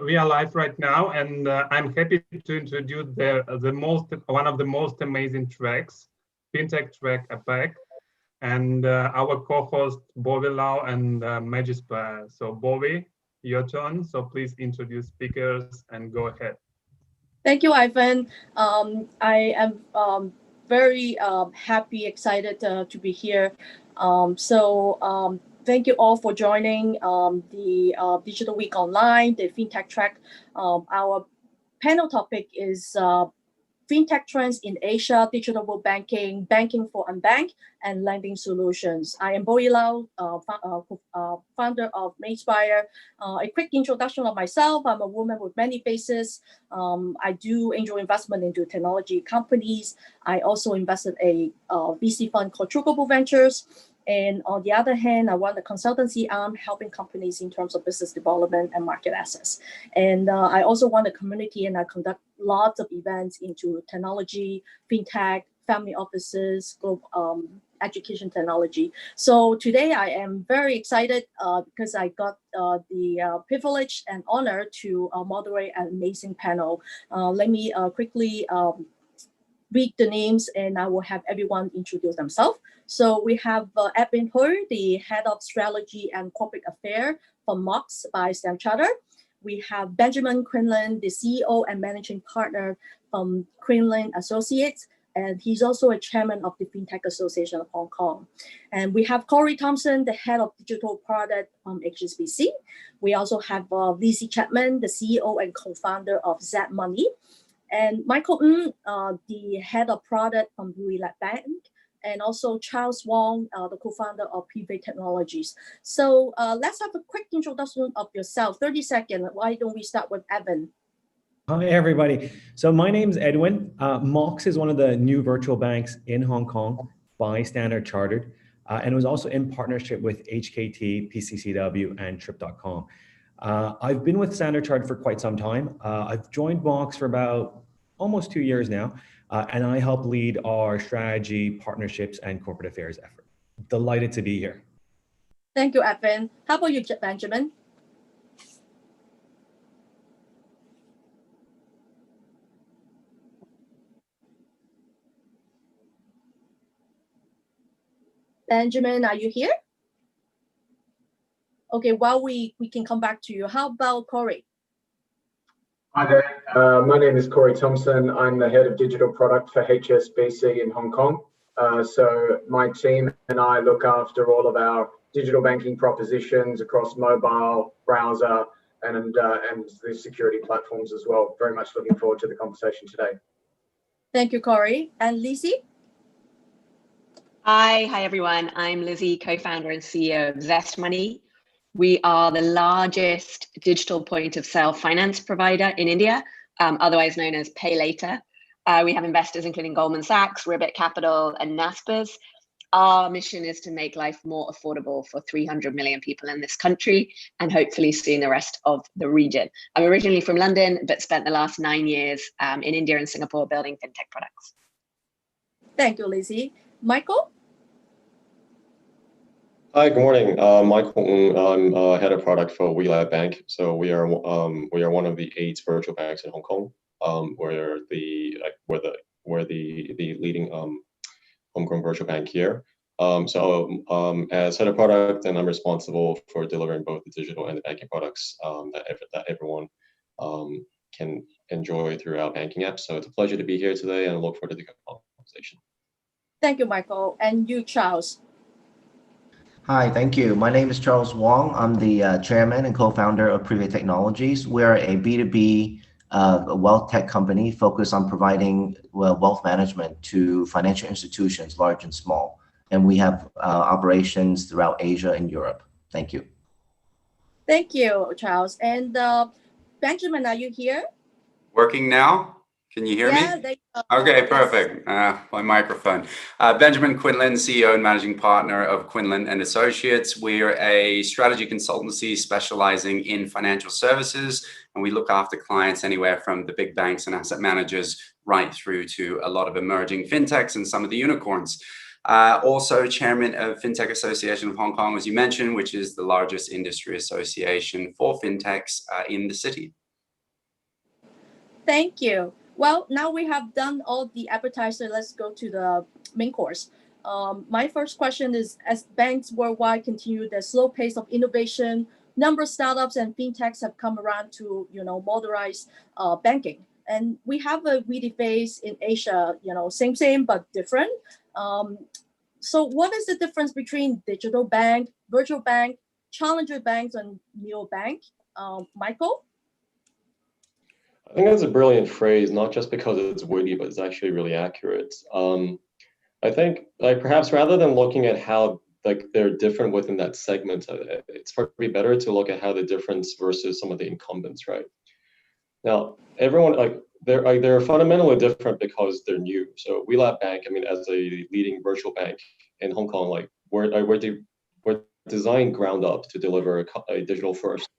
We are live right now, and I'm happy to introduce one of the most amazing tracks, Fintech track APAC, and our co-host Bobby Lau and MAGESPIRE. So Bobby, your turn. So please introduce speakers and go ahead. Thank you, Ivan. I am very happy, excited to be here. Thank you all for joining the Digital Week Online, the FinTech track. Our panel topic is FinTech trends in Asia, digital banking, banking for unbanked, and lending solutions. I am Boy Lau, founder of MAGESPIRE. A quick introduction of myself. I'm a woman with many faces. I do angel investment into technology companies. I also invested a VC fund called Truckable Ventures. And on the other hand, I run the consultancy arm helping companies in terms of business development and market access. And I also run the community and I conduct lots of events into technology, fintech, family offices, education technology. So today I am very excited because I got the privilege and honor to moderate an amazing panel. Let me quickly read the names and I will have everyone introduce themselves. So we have Edwin Hui, the Head of Strategy and Corporate Affairs from Mox by Standard Chartered. We have Benjamin Quinlan, the CEO and Managing Partner from Quinlan Associates, and he's also a chairman of the FinTech Association of Hong Kong. And we have Corey Thompson, the Head of Digital Product from HSBC. We also have Lizzie Chapman, the CEO and co-founder of Z Money. And Michael Ng, the Head of Product from Wheelat Bank, and also Charles Wong, the co-founder of Kpis Technologies. So let's have a quick introduction of yourself, 30 seconds. Why don't we start with Evan? Hi, everybody. So my name's Edwin. Mox is one of the new virtual banks in Hong Kong by Standard Chartered, and it was also in partnership with HKT, PCCW, and Trip.com. I've been with Standard Chartered for quite some time. I've joined Mox for about almost 2 years now, and I help lead our strategy, partnerships, and corporate affairs effort. Delighted to be here. Thank you, Evan. How about you, Benjamin? Benjamin, are you here? Okay, well, we can come back to you. How about Corey? Hi there, my name is Corey Thompson. I'm the head of digital product for HSBC in Hong Kong. So my team and I look after all of our digital banking propositions across mobile, browser, and the security platforms as well. Very much looking forward to the conversation today. Thank you, Corey. And Lizzie? Hi everyone. I'm Lizzie, co-founder and CEO of Zest Money. We are the largest digital point of sale finance provider in India, otherwise known as Pay Later. We have investors including Goldman Sachs, Ribbit Capital, and Naspers. Our mission is to make life more affordable for 300 million people in this country and hopefully soon the rest of the region. I'm originally from London, but spent the last 9 years in India and Singapore building fintech products. Thank you, Lizzie. Michael? Hi, good morning. Michael Ng. I'm head of product for Wheelat Bank. So we are one of the 8 virtual banks in Hong Kong. We're the leading homegrown virtual bank here. As head of product, and I'm responsible for delivering both the digital and the banking products that everyone can enjoy through our banking app. So it's a pleasure to be here today, and I look forward to the conversation. Thank you, Michael. And you, Charles? Hi, thank you. My name is Charles Wong. I'm the chairman and co-founder of Kpis Technologies. We're a B2B wealth tech company focused on providing wealth management to financial institutions, large and small. And we have operations throughout Asia and Europe. Thank you. Thank you, Charles. And Benjamin, are you here? Working now? Can you hear me? Okay, perfect. My microphone. Benjamin Quinlan, CEO and Managing Partner of Quinlan and Associates. We're a strategy consultancy specializing in financial services, and we look after clients anywhere from the big banks and asset managers right through to a lot of emerging fintechs and some of the unicorns. Also chairman of Fintech Association of Hong Kong, as you mentioned, which is the largest industry association for fintechs in the city. Thank you. Well, now we have done all the appetizer. Let's go to the main course. My first question is, as banks worldwide continue their slow pace of innovation, number of startups and fintechs have come around to, modernize banking. And we have a weedy phase in Asia, same, but different. So what is the difference between digital bank, virtual bank, challenger banks, and neobank? Michael? I think that's a brilliant phrase, not just because it's witty, but it's actually really accurate. I think perhaps rather than looking at how they're different within that segment, it's probably better to look at how the difference versus some of the incumbents, right? Now, everyone they're fundamentally different because they're new. So WeLab Bank, as a leading virtual bank in Hong Kong, we're designed ground up to deliver a digital first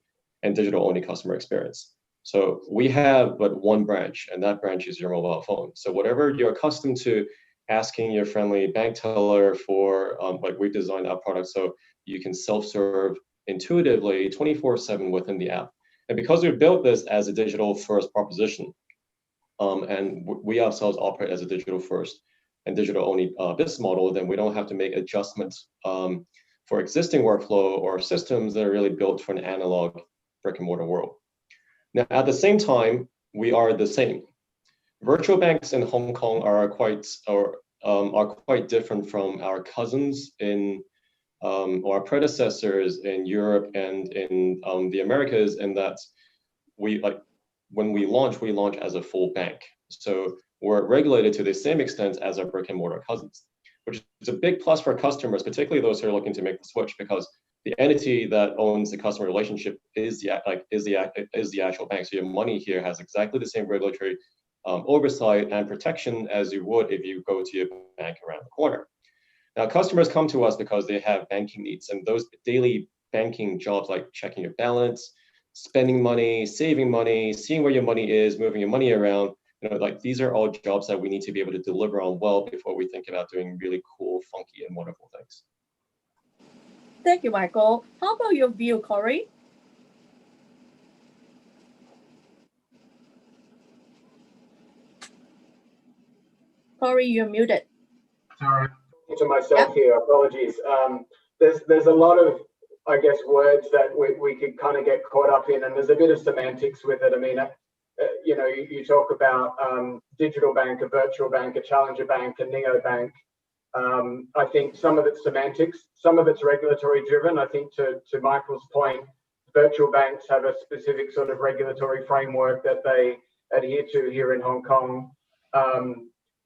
and digital only customer experience. So we have but one branch, and that branch is your mobile phone. So whatever you're accustomed to asking your friendly bank teller for, we've designed our product so you can self-serve intuitively 24/7 within the app. And because we built this as a digital first proposition, and we ourselves operate as a digital first and digital only business model, then we don't have to make adjustments for existing workflow or systems that are really built for an analog brick and mortar world. Now, at the same time, we are the same. Virtual banks in Hong Kong are quite different from our cousins in or our predecessors in Europe and in the Americas, in that when we launch as a full bank. So we're regulated to the same extent as our brick and mortar cousins, which is a big plus for customers, particularly those who are looking to make the switch, because the entity that owns the customer relationship is the actual bank. So your money here has exactly the same regulatory oversight and protection as you would if you go to your bank around the corner. Now, customers come to us because they have banking needs, and those daily banking jobs like checking your balance, spending money, saving money, seeing where your money is, moving your money around, these are all jobs that we need to be able to deliver on well before we think about doing really cool, funky, and wonderful things. Thank you, Michael. How about your view, Corey? Corey, you're muted. Sorry, talking to myself here. Apologies. There's a lot of, I guess, words that we could kind of get caught up in, and there's a bit of semantics with it. You talk about digital bank, a virtual bank, a challenger bank, a neobank. I think some of it's semantics, some of it's regulatory driven. I think to Michael's point, virtual banks have a specific sort of regulatory framework that they adhere to here in Hong Kong.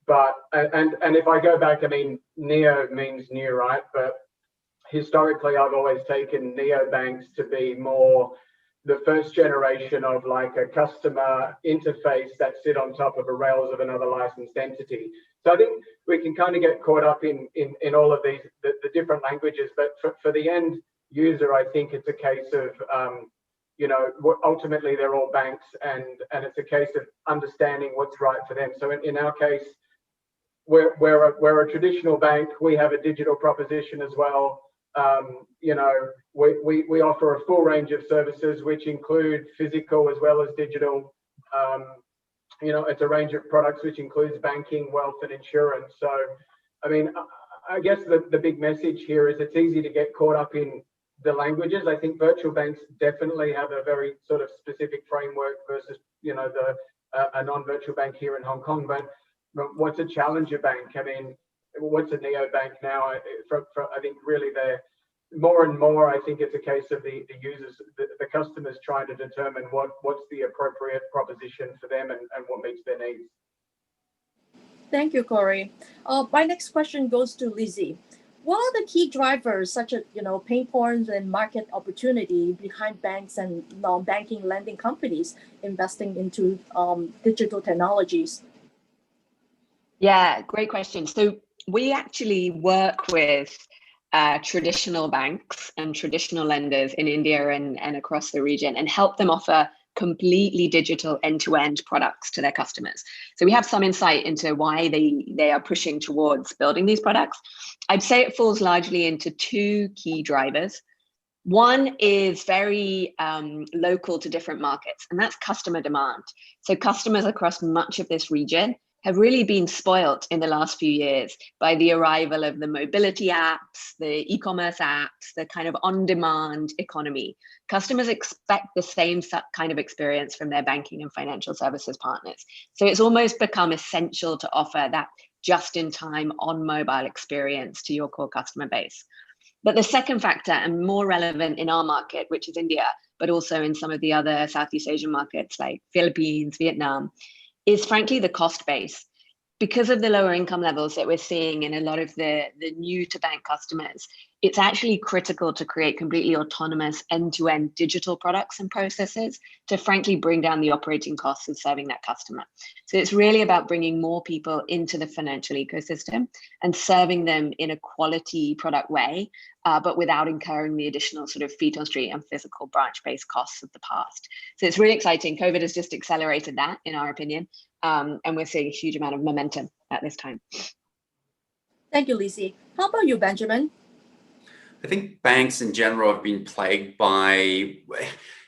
But if I go back, neo means new, right? But historically, I've always taken neobanks to be more the first generation of like a customer interface that sit on top of a rails of another licensed entity. So I think we can kind of get caught up in all of these, the different languages, but for the end user, I think it's a case of, ultimately they're all banks, and it's a case of understanding what's right for them. So in our case, we're a traditional bank. We have a digital proposition as well. We offer a full range of services, which include physical as well as digital. It's a range of products which includes banking, wealth, and insurance. So, I guess the big message here is it's easy to get caught up in the languages. I think virtual banks definitely have a very sort of specific framework versus, a non-virtual bank here in Hong Kong. But what's a challenger bank? What's a neobank now? I think really they're more and more, I think it's a case of the users, the customers trying to determine what's the appropriate proposition for them and what meets their needs. Thank you, Corey. My next question goes to Lizzie. What are the key drivers, such as pain points and market opportunity behind banks and non-banking lending companies investing into digital technologies? Yeah, great question. So we actually work with traditional banks and traditional lenders in India and across the region and help them offer completely digital end-to-end products to their customers. So we have some insight into why they are pushing towards building these products. I'd say it falls largely into two key drivers. One is very local to different markets, and that's customer demand. So customers across much of this region have really been spoilt in the last few years by the arrival of the mobility apps, the e-commerce apps, the kind of on-demand economy. Customers expect the same kind of experience from their banking and financial services partners. So it's almost become essential to offer that just-in-time on-mobile experience to your core customer base. But the second factor, and more relevant in our market, which is India, but also in some of the other Southeast Asian markets like Philippines, Vietnam, is frankly the cost base. Because of the lower income levels that we're seeing in a lot of the new to bank customers, it's actually critical to create completely autonomous end-to-end digital products and processes to frankly bring down the operating costs of serving that customer. So it's really about bringing more people into the financial ecosystem and serving them in a quality product way, but without incurring the additional sort of feet on street and physical branch-based costs of the past. So it's really exciting. COVID has just accelerated that, in our opinion. And we're seeing a huge amount of momentum at this time. Thank you, Lizzie. How about you, Benjamin? I think banks in general have been plagued by,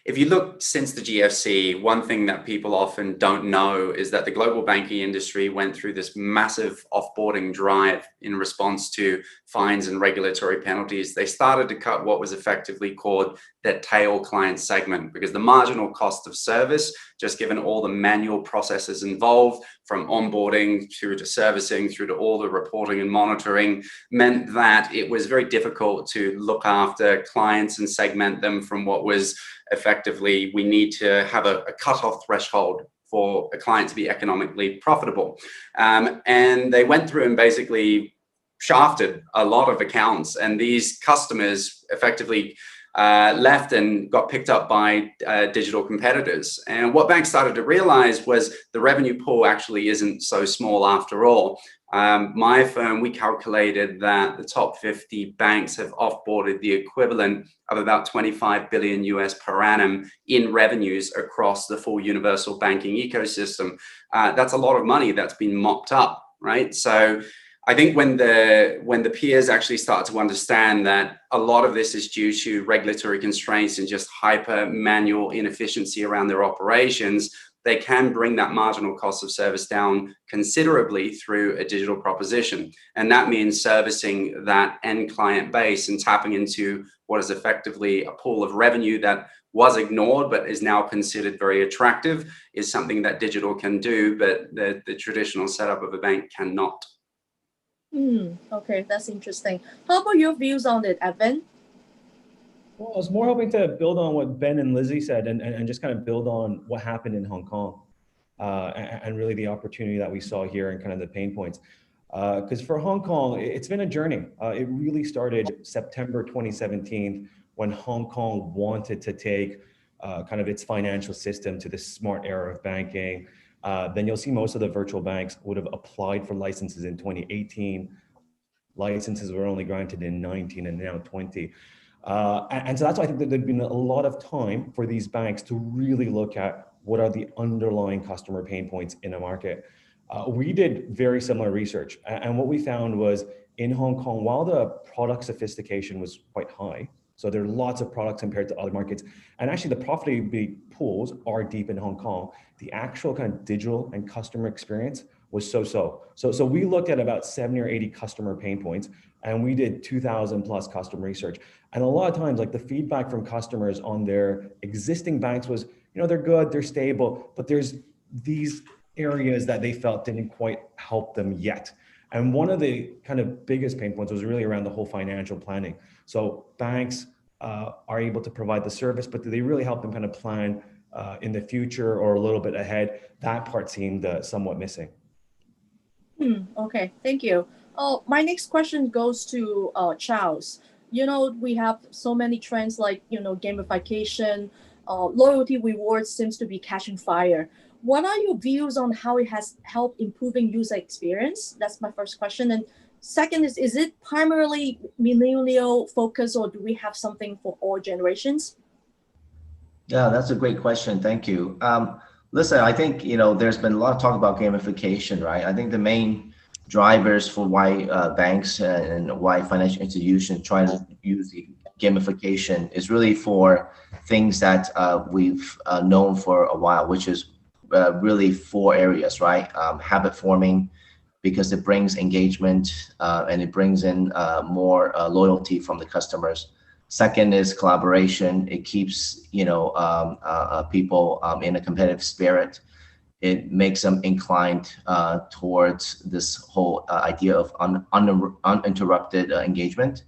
if you look since the GFC, one thing that people often don't know is that the global banking industry went through this massive offboarding drive in response to fines and regulatory penalties. They started to cut what was effectively called their tail client segment, because the marginal cost of service, just given all the manual processes involved, from onboarding through to servicing through to all the reporting and monitoring, meant that it was very difficult to look after clients and segment them from what was effectively, we need to have a cutoff threshold for a client to be economically profitable. And they went through and basically shafted a lot of accounts, and these customers effectively left and got picked up by digital competitors. And what banks started to realize was the revenue pool actually isn't so small after all. My firm, we calculated that the top 50 banks have offboarded the equivalent of about 25 billion US per annum in revenues across the full universal banking ecosystem. That's a lot of money that's been mopped up, right? So I think when the peers actually start to understand that a lot of this is due to regulatory constraints and just hyper manual inefficiency around their operations, they can bring that marginal cost of service down considerably through a digital proposition. And that means servicing that end client base and tapping into what is effectively a pool of revenue that was ignored but is now considered very attractive is something that digital can do, but the traditional setup of a bank cannot. Okay, that's interesting. How about your views on it, Evan? Well, I was more hoping to build on what Ben and Lizzie said and just kind of build on what happened in Hong Kong and really the opportunity that we saw here and kind of the pain points. Because for Hong Kong, it's been a journey. It really started September 2017 when Hong Kong wanted to take kind of its financial system to the smart era of banking. Then you'll see most of the virtual banks would have applied for licenses in 2018. Licenses were only granted in 19 and now 20. And so that's why I think that there'd been a lot of time for these banks to really look at what are the underlying customer pain points in a market. We did very similar research. And what we found was in Hong Kong, while the product sophistication was quite high, so there are lots of products compared to other markets. And actually the profitability pools are deep in Hong Kong. The actual kind of digital and customer experience was so-so. So we looked at about 70 or 80 customer pain points, and we did 2,000 plus customer research. And a lot of times, like the feedback from customers on their existing banks was, they're good, they're stable, but there's these areas that they felt didn't quite help them yet. And one of the kind of biggest pain points was really around the whole financial planning. So banks are able to provide the service, but do they really help them kind of plan in the future or a little bit ahead? That part seemed somewhat missing. Okay, thank you. My next question goes to Charles. We have so many trends like, gamification, loyalty rewards seems to be catching fire. What are your views on how it has helped improving user experience? That's my first question. And second is it primarily millennial focus, or do we have something for all generations? Yeah, that's a great question. Thank you. Listen, I think, there's been a lot of talk about gamification, right? I think the main drivers for why banks and why financial institutions try to use the gamification is really for things that we've known for a while, which is really 4 areas, right? Habit forming, because it brings engagement and it brings in more loyalty from the customers. Second is collaboration. It keeps, you know, people in a competitive spirit. It makes them inclined towards this whole idea of uninterrupted engagement.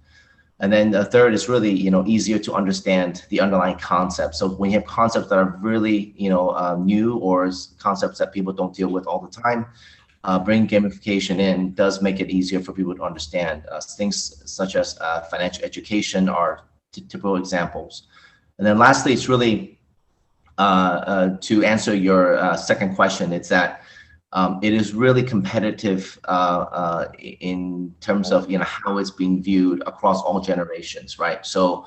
And then the third is really, you know, easier to understand the underlying concepts. So when you have concepts that are really, you know, new, or concepts that people don't deal with all the time, bringing gamification in does make it easier for people to understand. Things such as financial education are typical examples. And then lastly, it's really to answer your second question, it's that it is really competitive in terms of, you know, how it's being viewed across all generations, right? So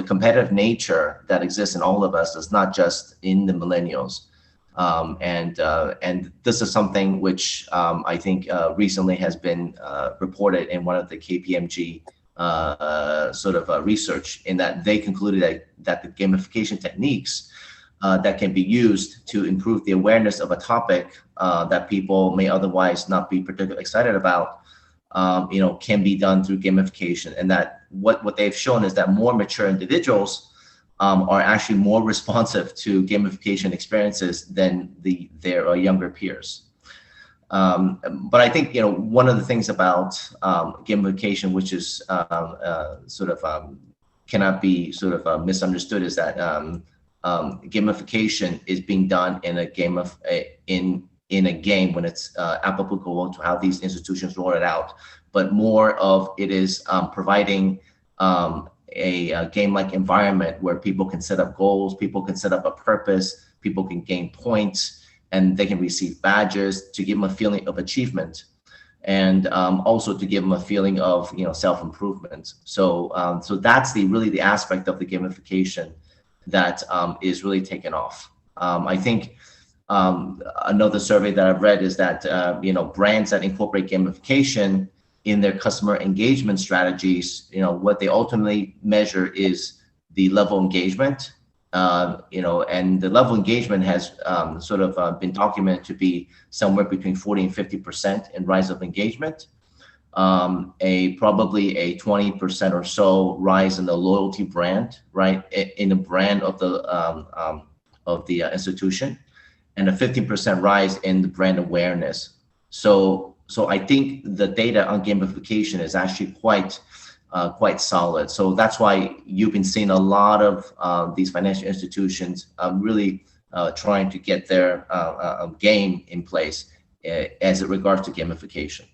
the competitive nature that exists in all of us is not just in the millennials. And this is something which I think recently has been reported in one of the KPMG sort of research, in that they concluded that the gamification techniques that can be used to improve the awareness of a topic that people may otherwise not be particularly excited about, you know, can be done through gamification. And that what they've shown is that more mature individuals are actually more responsive to gamification experiences than their younger peers. But I think, you know, one of the things about gamification, which is sort of cannot be sort of misunderstood, is that gamification is being done in a game when it's applicable to how these institutions roll it out. But more of it is providing a game-like environment where people can set up goals, people can set up a purpose, people can gain points, and they can receive badges to give them a feeling of achievement, and also to give them a feeling of, you know, self-improvement. So so that's really the aspect of the gamification that is really taken off. I think another survey that I've read is that you know, brands that incorporate gamification in their customer engagement strategies, you know, what they ultimately measure is the level of engagement, you know, and the level of engagement has sort of been documented to be somewhere between 40 and 50% in rise of engagement, probably a 20% or so rise in the loyalty brand, right, in the brand of the institution, and a 15% rise in the brand awareness. So I think the data on gamification is actually quite solid. So that's why you've been seeing a lot of these financial institutions really trying to get their game in place as it regards to gamification.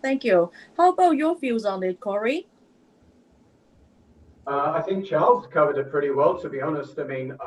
Thank you. How about your views on it, Corey? I think Charles covered it pretty well, to be honest. I mean,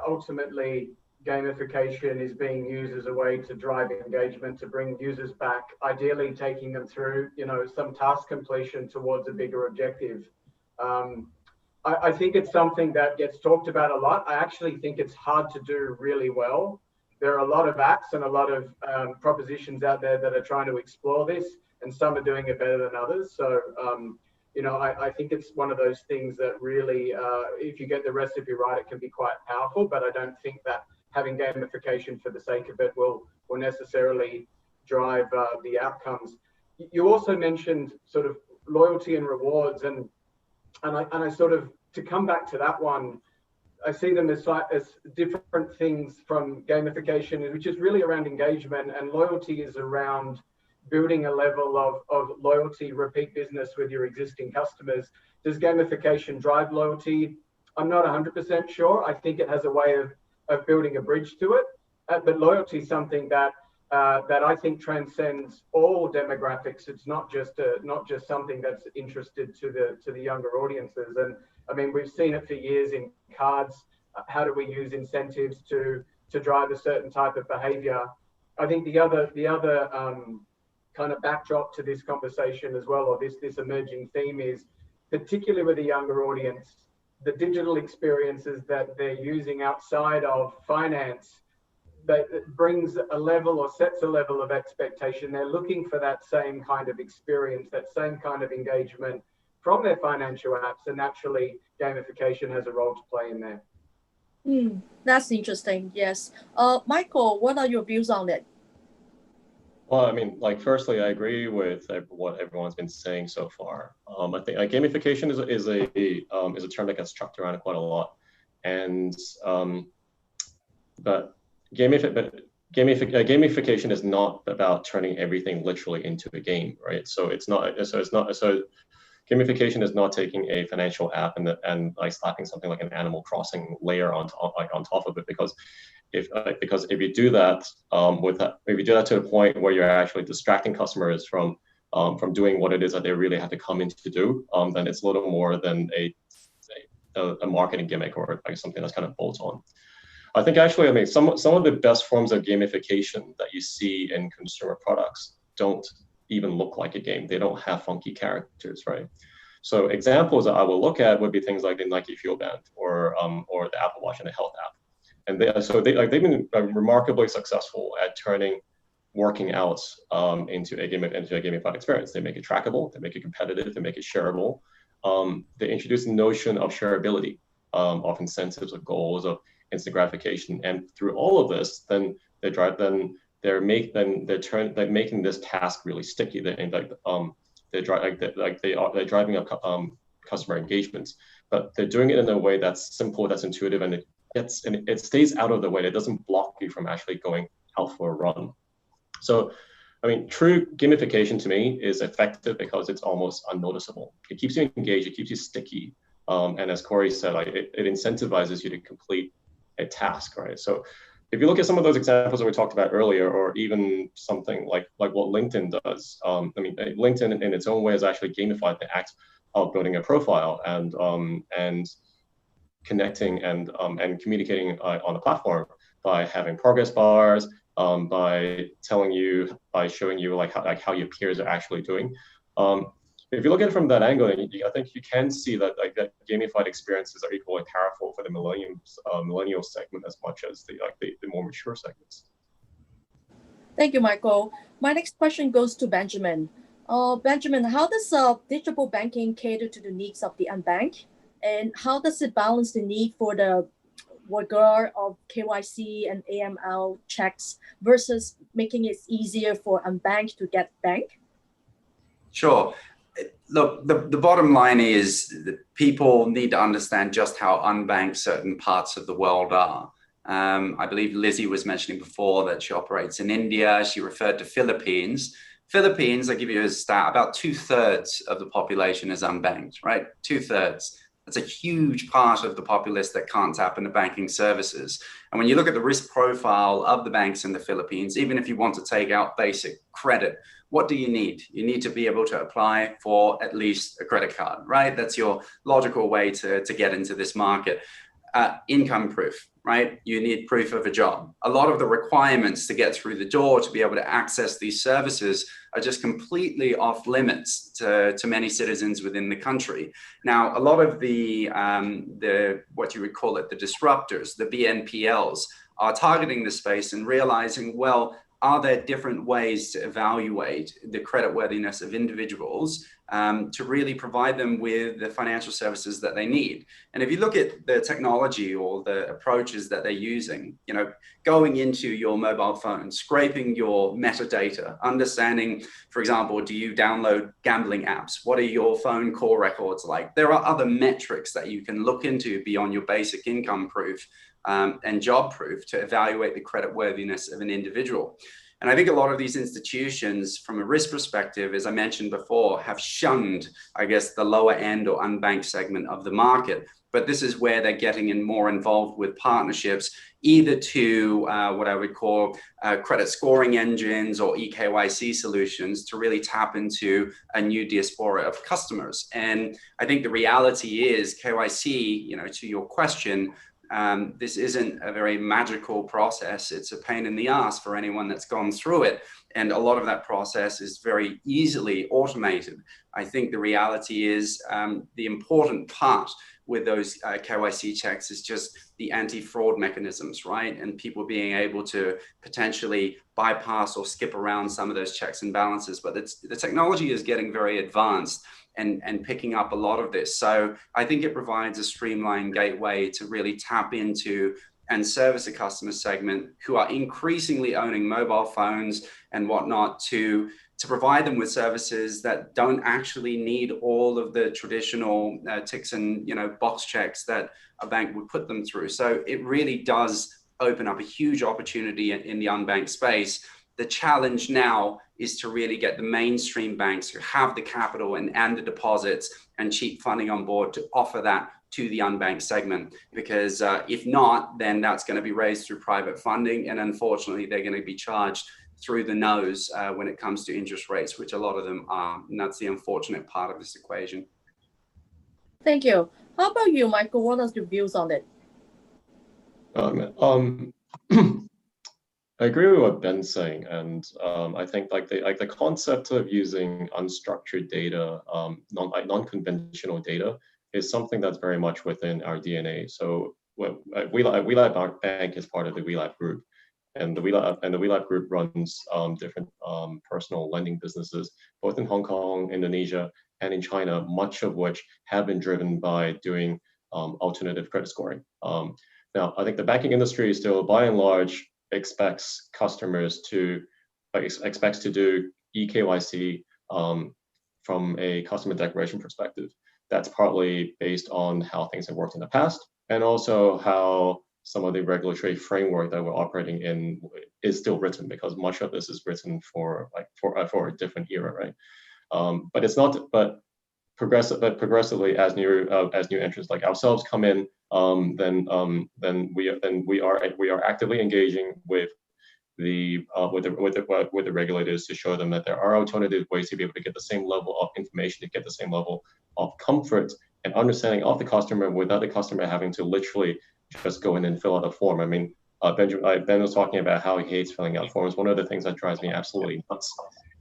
ultimately, gamification is being used as a way to drive engagement, to bring users back, ideally taking them through, you know, some task completion towards a bigger objective. I think it's something that gets talked about a lot. I actually think it's hard to do really well. There are a lot of apps and a lot of propositions out there that are trying to explore this, and some are doing it better than others. So, you know, I think it's one of those things that really, if you get the recipe right, it can be quite powerful, but I don't think that having gamification for the sake of it will necessarily drive the outcomes. You also mentioned sort of loyalty and rewards, and I sort of, to come back to that one, I see them as different things from gamification, which is really around engagement, and loyalty is around building a level of loyalty, repeat business with your existing customers. Does gamification drive loyalty? I'm not 100% sure. I think it has a way of building a bridge to it, but loyalty is something that I think transcends all demographics. It's not just something that's interested to the younger audiences. And I mean, we've seen it for years in cards. How do we use incentives to drive a certain type of behavior? I think the other kind of backdrop to this conversation as well, or this emerging theme, is particularly with a younger audience, the digital experiences that they're using outside of finance, that brings a level or sets a level of expectation. They're looking for that same kind of experience, that same kind of engagement from their financial apps, and naturally gamification has a role to play in there. That's interesting. Yes. Michael, what are your views on it? Well, I mean, like, firstly, I agree with what everyone's been saying so far. I think gamification is a term that gets chucked around quite a lot, and but gamification is not about turning everything literally into a game, right? So gamification is not taking a financial app and like slapping something like an Animal Crossing layer on top of it, because if you do that if you do that to a point where you're actually distracting customers from doing what it is that they really have to come in to do, then it's a little more than a marketing gimmick or like something that's kind of bolt on. I think actually, I mean, some of the best forms of gamification that you see in consumer products don't even look like a game. They don't have funky characters, right? So examples that I will look at would be things like the Nike Fuel Band or the Apple Watch and the Health app. And they've been remarkably successful at turning working out into a gamified experience. They make it trackable, they make it competitive, they make it shareable. They introduce the notion of shareability, of incentives, of goals, of instant gratification, and through all of this, then they're making this task really sticky. They're driving up customer engagements, but they're doing it in a way that's simple, that's intuitive, and it stays out of the way. It doesn't block you from actually going out for a run. So, I mean, true gamification to me is effective because it's almost unnoticeable. It keeps you engaged, it keeps you sticky, and as Corey said, like it incentivizes you to complete a task, right? So, if you look at some of those examples that we talked about earlier, or even something like what LinkedIn does, I mean, LinkedIn in its own way has actually gamified the act of building a profile and connecting and communicating on the platform by having progress bars, by showing you how your peers are actually doing. If you look at it from that angle, I think you can see that that gamified experiences are equally powerful for the millennial segment as much as the more mature segments. Thank you, Michael. My next question goes to Benjamin. Benjamin, how does digital banking cater to the needs of the unbanked? And how does it balance the need for the regard of KYC and AML checks versus making it easier for unbanked to get banked? Sure. Look, the bottom line is that people need to understand just how unbanked certain parts of the world are. I believe Lizzie was mentioning before that she operates in India. She referred to Philippines. Philippines, I give you a stat, about 2/3 of the population is unbanked, right? 2/3. That's a huge part of the populace that can't tap into banking services. And when you look at the risk profile of the banks in the Philippines, even if you want to take out basic credit, what do you need? You need to be able to apply for at least a credit card, right? That's your logical way to get into this market. Income proof, right? You need proof of a job. A lot of the requirements to get through the door to be able to access these services are just completely off limits to many citizens within the country. Now, a lot of the what you would call it, the disruptors, the BNPLs, are targeting the space and realizing, well, are there different ways to evaluate the creditworthiness of individuals to really provide them with the financial services that they need? And if you look at the technology or the approaches that they're using, you know, going into your mobile phone, scraping your metadata, understanding, for example, do you download gambling apps? What are your phone call records like? There are other metrics that you can look into beyond your basic income proof and job proof to evaluate the creditworthiness of an individual. And I think a lot of these institutions, from a risk perspective, as I mentioned before, have shunned, I guess, the lower end or unbanked segment of the market. But this is where they're getting more involved with partnerships, either to what I would call credit scoring engines or eKYC solutions to really tap into a new diaspora of customers. And I think the reality is KYC, you know, to your question, this isn't a very magical process. It's a pain in the ass for anyone that's gone through it. And a lot of that process is very easily automated. I think the reality is the important part with those KYC checks is just the anti-fraud mechanisms, right? And people being able to potentially bypass or skip around some of those checks and balances. But the technology is getting very advanced and picking up a lot of this. So I think it provides a streamlined gateway to really tap into and service a customer segment who are increasingly owning mobile phones and whatnot to provide them with services that don't actually need all of the traditional ticks and box checks that a bank would put them through. So it really does open up a huge opportunity in the unbanked space. The challenge now is to really get the mainstream banks who have the capital and the deposits and cheap funding on board to offer that to the unbanked segment, because if not, then that's going to be raised through private funding, and unfortunately they're going to be charged through the nose when it comes to interest rates, which a lot of them are, and that's the unfortunate part of this equation. Thank you. How about you, Michael? What are your views on it? I agree with what Ben's saying, and I think the concept of using unstructured data, non-conventional data, is something that's very much within our DNA. So WeLab Bank is part of the WeLab Group, and the WeLab Group runs different personal lending businesses, both in Hong Kong, Indonesia, and in China, much of which have been driven by doing alternative credit scoring. Now, I think the banking industry still, by and large, expects customers to do eKYC from a customer declaration perspective. That's partly based on how things have worked in the past, and also how some of the regulatory framework that we're operating in is still written, because much of this is written for a different era, right? But it's not. But progressively, as new entrants like ourselves come in, then we are actively engaging with the regulators to show them that there are alternative ways to be able to get the same level of information, to get the same level of comfort and understanding of the customer without the customer having to literally just go in and fill out a form. I mean, Ben was talking about how he hates filling out forms. One of the things that drives me absolutely nuts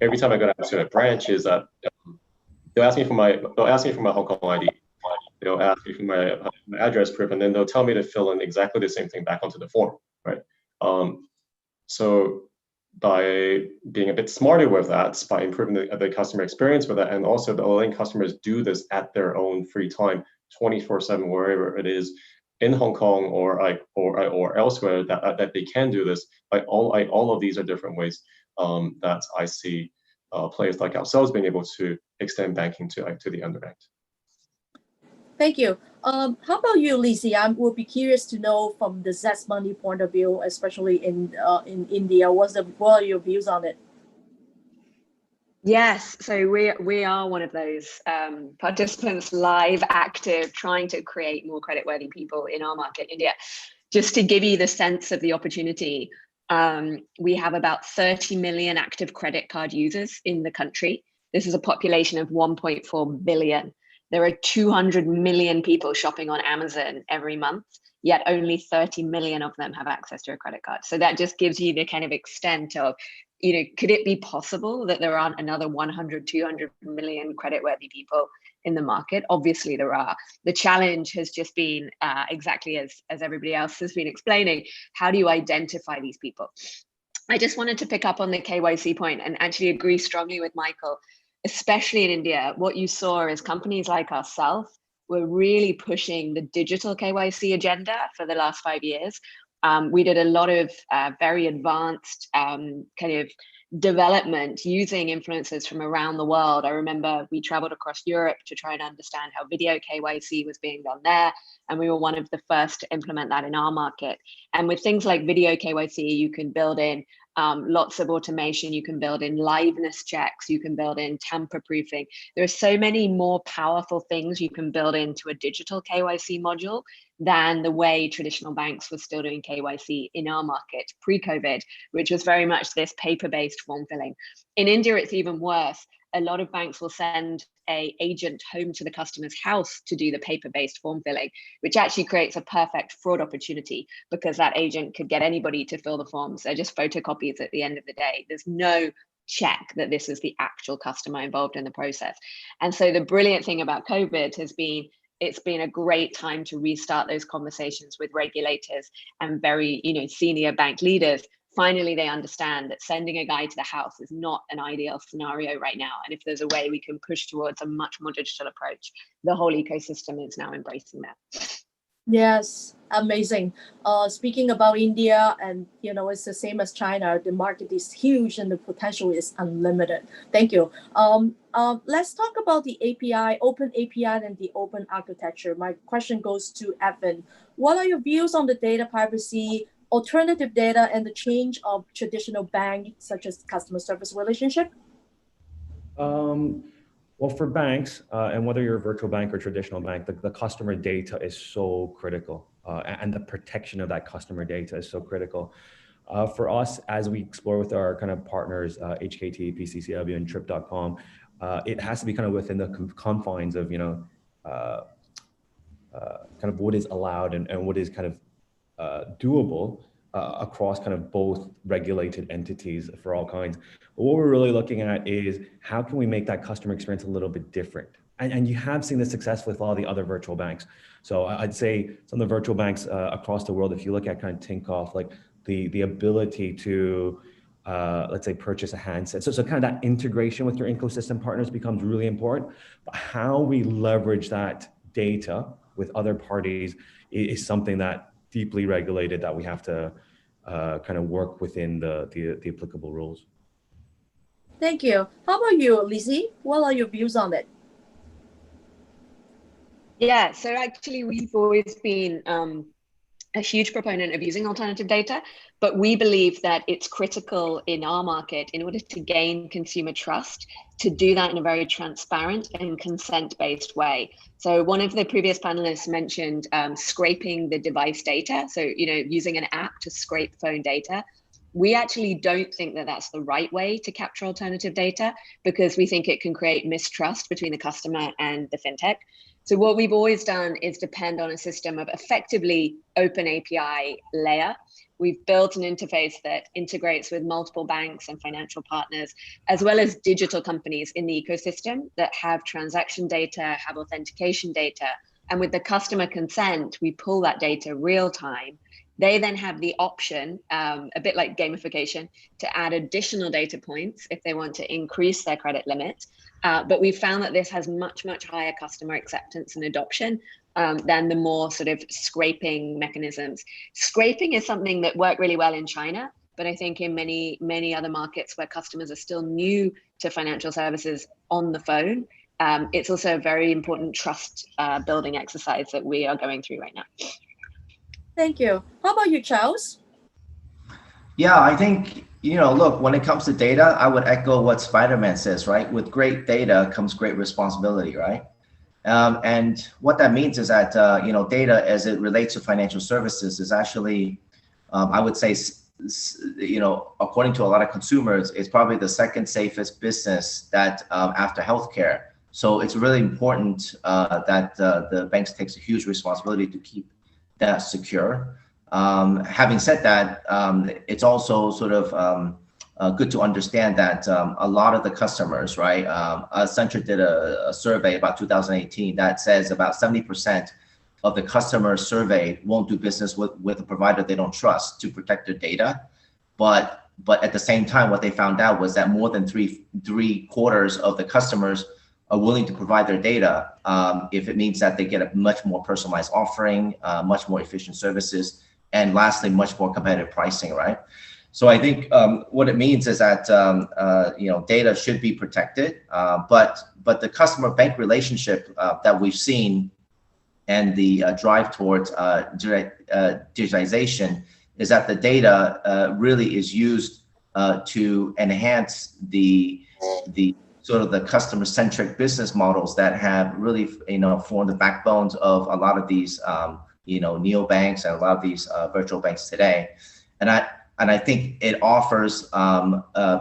every time I go down to a branch is that they'll ask me for my Hong Kong ID. They'll ask me for my address proof, and then they'll tell me to fill in exactly the same thing back onto the form, right? So by being a bit smarter with that, by improving the customer experience with that, and also letting customers do this at their own free time, 24/7, wherever it is in Hong Kong or elsewhere, that they can do this. All of these are different ways that I see players like ourselves being able to extend banking to the underbanked. Thank you. How about you, Lizzie? I would be curious to know from the ZestMoney point of view, especially in India. What are your views on it? Yes, so we are one of those participants, live, active, trying to create more creditworthy people in our market, India. Just to give you the sense of the opportunity, we have about 30 million active credit card users in the country. This is a population of 1.4 billion. There are 200 million people shopping on Amazon every month, yet only 30 million of them have access to a credit card. So that just gives you the kind of extent of, could it be possible that there aren't another 100, 200 million creditworthy people in the market? Obviously there are. The challenge has just been exactly as everybody else has been explaining, how do you identify these people? I just wanted to pick up on the KYC point and actually agree strongly with Michael. Especially in India, what you saw is companies like ourselves were really pushing the digital KYC agenda for the last 5 years. We did a lot of very advanced kind of development using influencers from around the world. I remember we traveled across Europe to try and understand how video KYC was being done there. And we were one of the first to implement that in our market. And with things like video KYC, you can build in lots of automation, you can build in liveness checks, you can build in tamper proofing. There are so many more powerful things you can build into a digital KYC module than the way traditional banks were still doing KYC in our market pre-COVID, which was very much this paper-based form filling. In India, it's even worse. A lot of banks will send an agent home to the customer's house to do the paper-based form filling, which actually creates a perfect fraud opportunity because that agent could get anybody to fill the forms. They're just photocopies at the end of the day. There's no check that this is the actual customer involved in the process. And so the brilliant thing about COVID has been it's been a great time to restart those conversations with regulators and very, senior bank leaders. Finally, they understand that sending a guy to the house is not an ideal scenario right now. And if there's a way we can push towards a much more digital approach, the whole ecosystem is now embracing that. Yes, amazing. Speaking about India, and it's the same as China. The market is huge and the potential is unlimited. Thank you. Let's talk about the API, open API, and the open architecture. My question goes to Evan. What are your views on the data privacy, alternative data, and the change of traditional bank, such as customer service relationship? Well, for banks, and whether you're a virtual bank or traditional bank, the customer data is so critical, and the protection of that customer data is so critical. For us, as we explore with our kind of partners, HKT, PCCW, and Trip.com, it has to be kind of within the confines of, kind of what is allowed and what is kind of doable across kind of both regulated entities for all kinds. But what we're really looking at is how can we make that customer experience a little bit different? And you have seen this success with all the other virtual banks. So I'd say some of the virtual banks across the world, if you look at kind of Tinkoff, like the ability to, let's say, purchase a handset. So kind of that integration with your ecosystem partners becomes really important. But how we leverage that data with other parties is something that deeply regulated that we have to kind of work within the applicable rules. Thank you. How about you, Lizzie? What are your views on it? Yeah, so actually we've always been a huge proponent of using alternative data, but we believe that it's critical in our market in order to gain consumer trust to do that in a very transparent and consent-based way. So one of the previous panelists mentioned scraping the device data. So, using an app to scrape phone data. We actually don't think that that's the right way to capture alternative data because we think it can create mistrust between the customer and the fintech. So what we've always done is depend on a system of effectively open API layer. We've built an interface that integrates with multiple banks and financial partners, as well as digital companies in the ecosystem that have transaction data, have authentication data. And with the customer consent, we pull that data real time. They then have the option, a bit like gamification, to add additional data points if they want to increase their credit limit. But we found that this has much, much higher customer acceptance and adoption than the more sort of scraping mechanisms. Scraping is something that worked really well in China, but I think in many, many other markets where customers are still new to financial services on the phone, it's also a very important trust building exercise that we are going through right now. Thank you. How about you, Charles? Yeah, I think, look, when it comes to data, I would echo what Spider-Man says, right? With great data comes great responsibility, right? And what that means is that, data as it relates to financial services is actually, I would say, according to a lot of consumers, it's probably the second safest business that after healthcare. So it's really important that the banks takes a huge responsibility to keep that secure. Having said that, it's also sort of good to understand that a lot of the customers, right? Accenture did a survey about 2018 that says about 70% of the customers surveyed won't do business with a provider they don't trust to protect their data. But at the same time, what they found out was that more than three quarters of the customers are willing to provide their data if it means that they get a much more personalized offering, much more efficient services, and lastly, much more competitive pricing, right? So I think what it means is that data should be protected, but the customer bank relationship that we've seen and the drive towards digitization is that the data really is used to enhance the sort of the customer-centric business models that have really, formed the backbones of a lot of these, neobanks and a lot of these virtual banks today. And I think it offers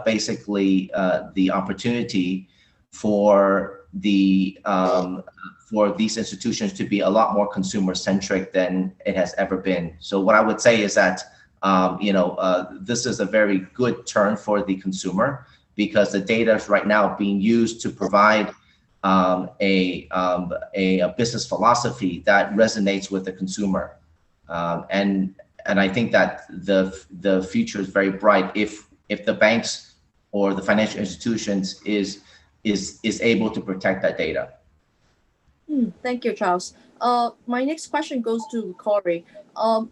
basically the opportunity for these institutions to be a lot more consumer-centric than it has ever been. So what I would say is that, this is a very good turn for the consumer, because the data is right now being used to provide a business philosophy that resonates with the consumer. And I think that the future is very bright if the banks or the financial institutions is able to protect that data. Thank you, Charles. My next question goes to Corey.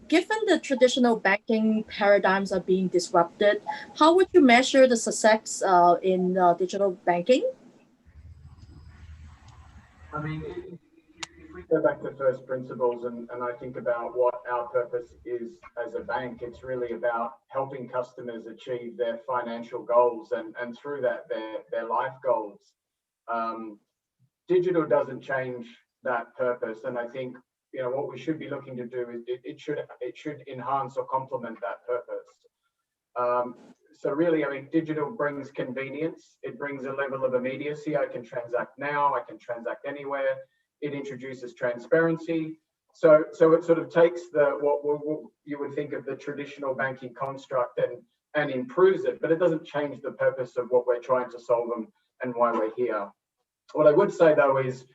Given the traditional banking paradigms are being disrupted, how would you measure the success in digital banking? I mean, if we go back to first principles and I think about what our purpose is as a bank, it's really about helping customers achieve their financial goals and through that their life goals. Digital doesn't change that purpose, and I think what we should be looking to do is it should enhance or complement that purpose. So really, I mean, digital brings convenience. It brings a level of immediacy. I can transact now. I can transact anywhere. It introduces transparency. So it sort of takes what you would think of the traditional banking construct and improves it, but it doesn't change the purpose of what we're trying to solve and why we're here. What I would say though is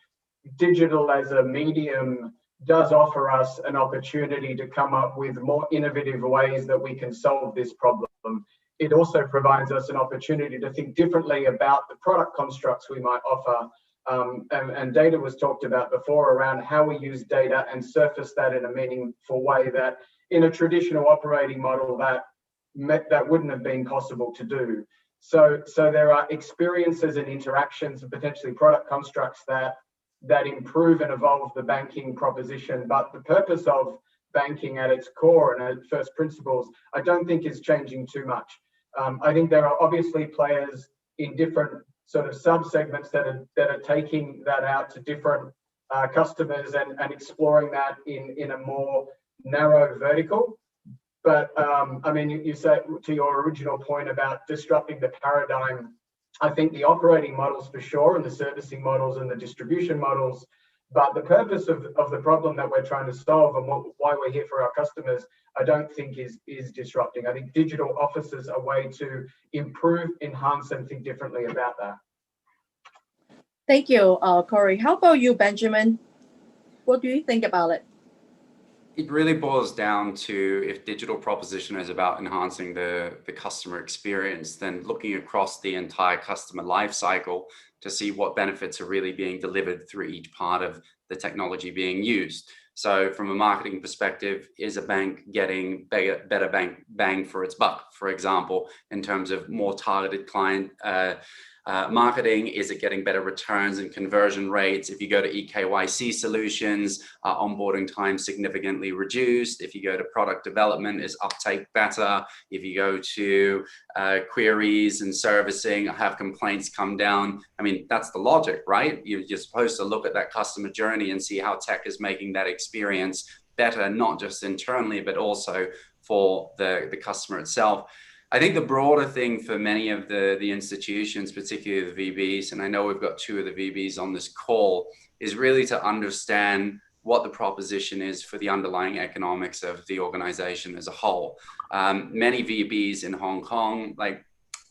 digital as a medium does offer us an opportunity to come up with more innovative ways that we can solve this problem. It also provides us an opportunity to think differently about the product constructs we might offer. And data was talked about before around how we use data and surface that in a meaningful way that in a traditional operating model that wouldn't have been possible to do. So there are experiences and interactions and potentially product constructs that improve and evolve the banking proposition. But the purpose of banking at its core and at first principles, I don't think is changing too much. I think there are obviously players in different sort of sub-segments that are taking that out to different customers and exploring that in a more narrow vertical. But I mean, you say to your original point about disrupting the paradigm, I think the operating models for sure and the servicing models and the distribution models, but the purpose of the problem that we're trying to solve and why we're here for our customers, I don't think is disrupting. I think digital offers a way to improve, enhance, and think differently about that. Thank you, Corey. How about you, Benjamin? What do you think about it? It really boils down to if digital proposition is about enhancing the customer experience, then looking across the entire customer life cycle to see what benefits are really being delivered through each part of the technology being used. So from a marketing perspective, is a bank getting better bang for its buck, for example, in terms of more targeted client marketing? Is it getting better returns and conversion rates? If you go to eKYC solutions, onboarding time significantly reduced. If you go to product development, is uptake better? If you go to queries and servicing, have complaints come down? I mean, that's the logic, right? You're supposed to look at that customer journey and see how tech is making that experience better, not just internally, but also for the customer itself. I think the broader thing for many of the institutions, particularly the VBs, and I know we've got two of the VBs on this call, is really to understand what the proposition is for the underlying economics of the organization as a whole. Many VBs in Hong Kong, like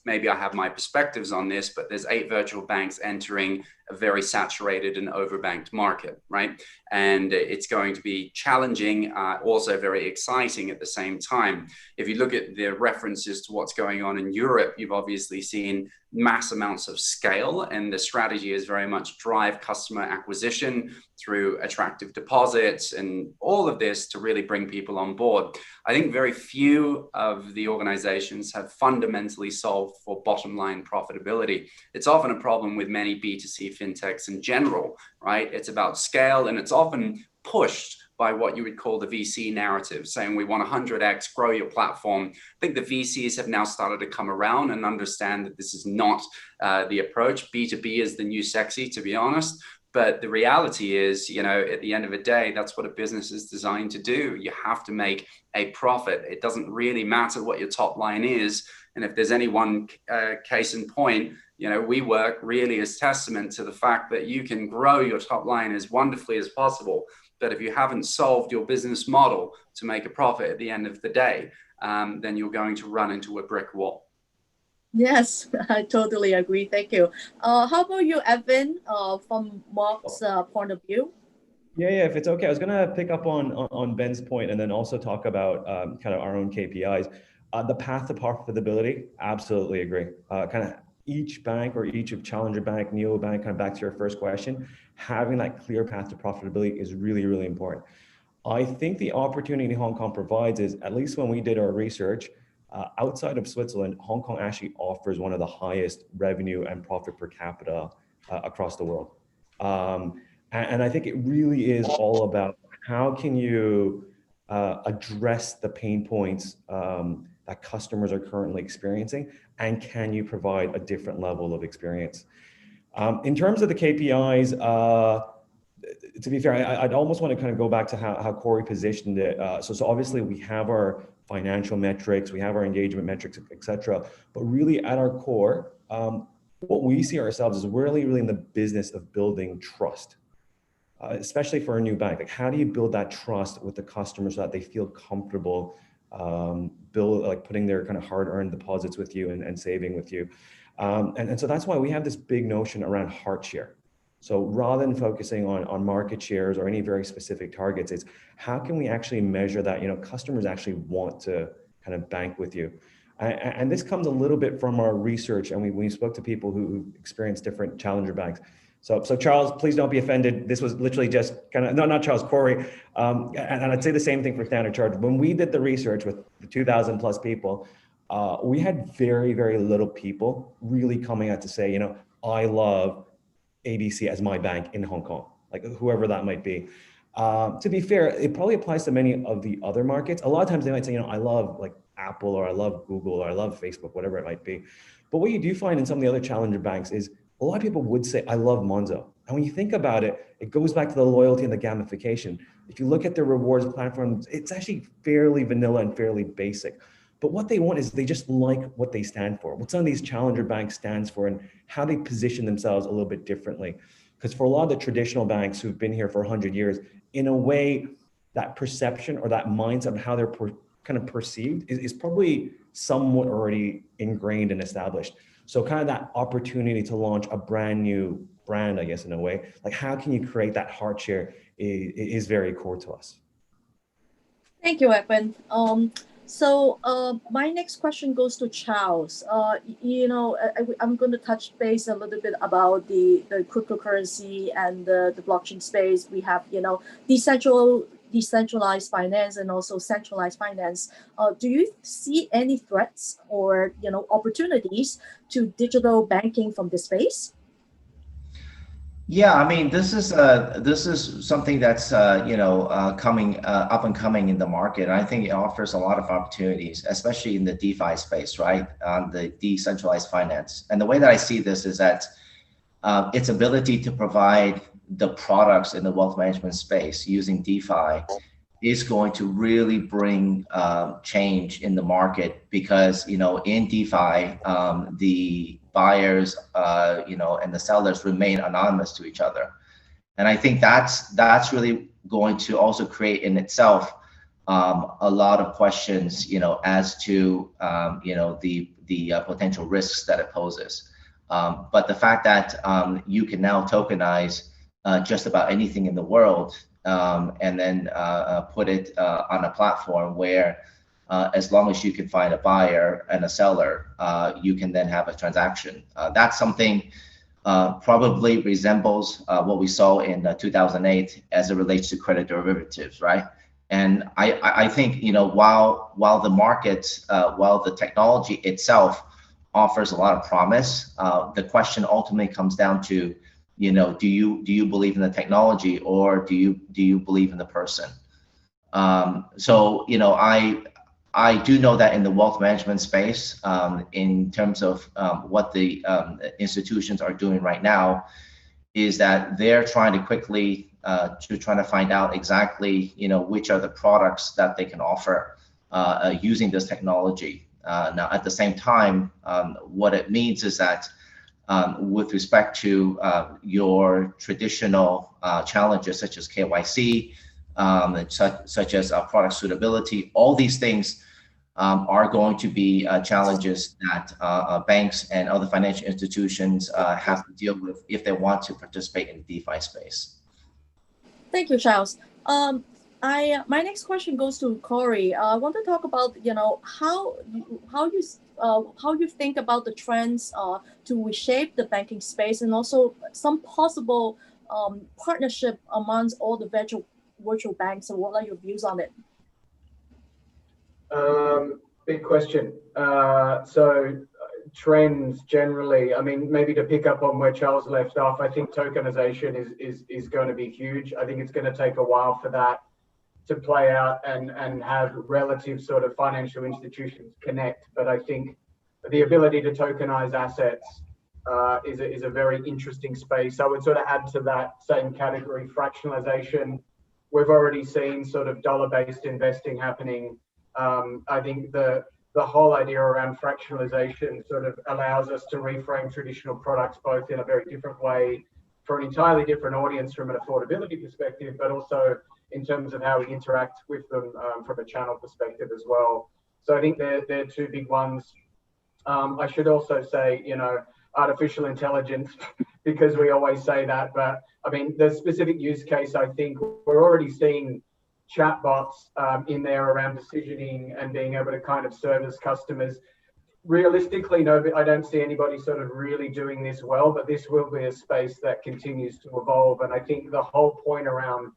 maybe I have my perspectives on this, but there's 8 virtual banks entering a very saturated and overbanked market, right? And it's going to be challenging, also very exciting at the same time. If you look at the references to what's going on in Europe, you've obviously seen mass amounts of scale, and the strategy is very much drive customer acquisition through attractive deposits and all of this to really bring people on board. I think very few of the organizations have fundamentally solved for bottom line profitability. It's often a problem with many B2C fintechs in general, right? It's about scale, and it's often pushed by what you would call the VC narrative, saying we want 100x, grow your platform. I think the VCs have now started to come around and understand that this is not the approach. B2B is the new sexy, to be honest. But the reality is, you know, at the end of the day, that's what a business is designed to do. You have to make a profit. It doesn't really matter what your top line is. And if there's any one case in point, you know, we work really as testament to the fact that you can grow your top line as wonderfully as possible. But if you haven't solved your business model to make a profit at the end of the day, then you're going to run into a brick wall. Yes, I totally agree. Thank you. How about you, Evan, from Mark's point of view? Yeah, if it's okay, I was gonna pick up on Ben's point and then also talk about kind of our own KPIs. The path to profitability, absolutely agree. Kind of each bank or each of challenger bank, neobank, kind of back to your first question, having that clear path to profitability is really, really important. I think the opportunity Hong Kong provides is, at least when we did our research, outside of Switzerland, Hong Kong actually offers one of the highest revenue and profit per capita across the world. And I think it really is all about how can you address the pain points that customers are currently experiencing, and can you provide a different level of experience? In terms of the KPIs, to be fair, I'd almost want to kind of go back to how Corey positioned it. So obviously we have our financial metrics, we have our engagement metrics, et cetera. But really at our core, what we see ourselves is we're really in the business of building trust, especially for a new bank. Like, how do you build that trust with the customers so that they feel comfortable putting their kind of hard-earned deposits with you and saving with you? And so that's why we have this big notion around heart share. So rather than focusing on market shares or any very specific targets, it's how can we actually measure that, customers actually want to kind of bank with you. And this comes a little bit from our research, and we spoke to people who experienced different challenger banks. So Charles, please don't be offended. This was literally just kind of, no, not Charles, Corey. And I'd say the same thing for Standard Chartered. When we did the research with the 2,000 plus people, we had very, very little people really coming out to say, I love ABC as my bank in Hong Kong, like whoever that might be. To be fair, it probably applies to many of the other markets. A lot of times they might say, I love like Apple, or I love Google, or I love Facebook, whatever it might be. But what you do find in some of the other challenger banks is a lot of people would say, I love Monzo. And when you think about it, it goes back to the loyalty and the gamification. If you look at their rewards platforms, it's actually fairly vanilla and fairly basic. But what they want is they just like what they stand for, what some of these challenger banks stands for, and how they position themselves a little bit differently. Because for a lot of the traditional banks who've been here for 100 years, in a way, that perception or that mindset of how they're kind of perceived is probably somewhat already ingrained and established. So kind of that opportunity to launch a brand new brand, I guess, in a way, like how can you create that heart share is very core to us. Thank you, Evan. So my next question goes to Charles. I'm going to touch base a little bit about the cryptocurrency and the blockchain space. We have, decentralized finance and also centralized finance. Do you see any threats or opportunities to digital banking from this space? Yeah, I mean, this is something that's coming up and coming in the market. And I think it offers a lot of opportunities, especially in the DeFi space, right? The decentralized finance. And the way that I see this is that its ability to provide the products in the wealth management space using DeFi is going to really bring change in the market, because in DeFi the buyers and the sellers remain anonymous to each other, and I think that's really going to also create in itself a lot of questions as to the potential risks that it poses. But the fact that you can now tokenize just about anything in the world, and then put it on a platform where as long as you can find a buyer and a seller, you can then have a transaction. That's something probably resembles what we saw in 2008 as it relates to credit derivatives, right? And I think while the market, while the technology itself offers a lot of promise, the question ultimately comes down to do you believe in the technology, or do you believe in the person? So I do know that in the wealth management space, in terms of what the institutions are doing right now, is that they're trying to quickly trying to find out exactly which are the products that they can offer using this technology. Now at the same time, what it means is that with respect to your traditional challenges such as KYC, such as product suitability, all these things are going to be challenges that banks and other financial institutions have to deal with if they want to participate in the DeFi space. Thank you, Charles. My next question goes to Corey. I want to talk about how you think about the trends to reshape the banking space, and also some possible partnership amongst all the virtual banks. And what are your views on it? Big question. So trends generally, I mean, maybe to pick up on where Charles left off, I think tokenization is going to be huge. I think it's going to take a while for that to play out and have relative sort of financial institutions connect. But I think the ability to tokenize assets is a very interesting space. I would sort of add to that same category, fractionalization. We've already seen sort of dollar-based investing happening. I think the whole idea around fractionalization sort of allows us to reframe traditional products both in a very different way for an entirely different audience from an affordability perspective, but also in terms of how we interact with them from a channel perspective as well. So I think they're two big ones. I should also say, artificial intelligence, because we always say that, but I mean, the specific use case, I think we're already seeing chatbots in there around decisioning and being able to kind of service customers. Realistically, no, I don't see anybody sort of really doing this well, but this will be a space that continues to evolve. And I think the whole point around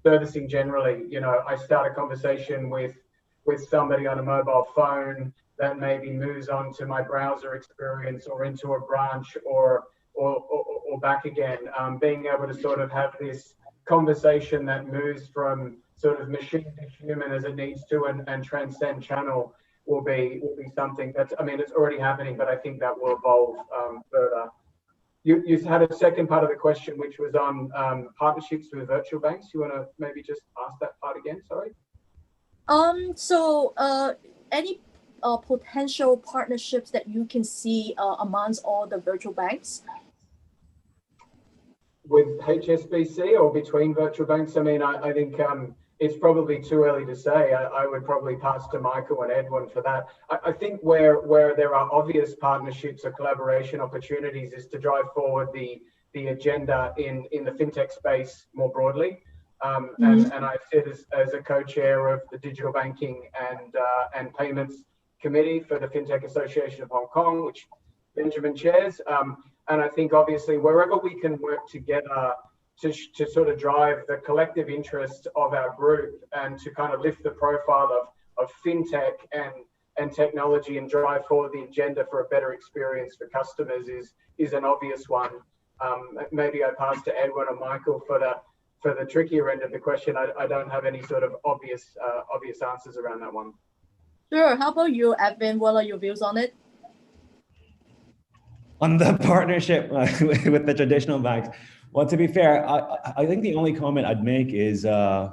servicing generally, I start a conversation with somebody on a mobile phone that maybe moves on to my browser experience or into a branch or back again. Being able to sort of have this conversation that moves from sort of machine to human as it needs to and transcend channel will be something that's, I mean, it's already happening, but I think that will evolve further. You had a second part of the question, which was on partnerships with virtual banks. You want to maybe just ask that part again? Sorry. So any potential partnerships that you can see amongst all the virtual banks? With HSBC or between virtual banks? I mean, I think it's probably too early to say. I would probably pass to Michael and Edwin for that. I think where there are obvious partnerships or collaboration opportunities is to drive forward the agenda in the fintech space more broadly. And I sit as a co-chair of the Digital Banking and Payments Committee for the Fintech Association of Hong Kong, which Benjamin chairs. And I think obviously wherever we can work together to sort of drive the collective interest of our group and to kind of lift the profile of fintech and technology and drive forward the agenda for a better experience for customers is an obvious one. Maybe I pass to Edwin or Michael for the trickier end of the question. I don't have any sort of obvious answers around that one. Sure. How about you, Edwin? What are your views on it? On the partnership with the traditional banks, well, to be fair, I think the only comment I'd make is I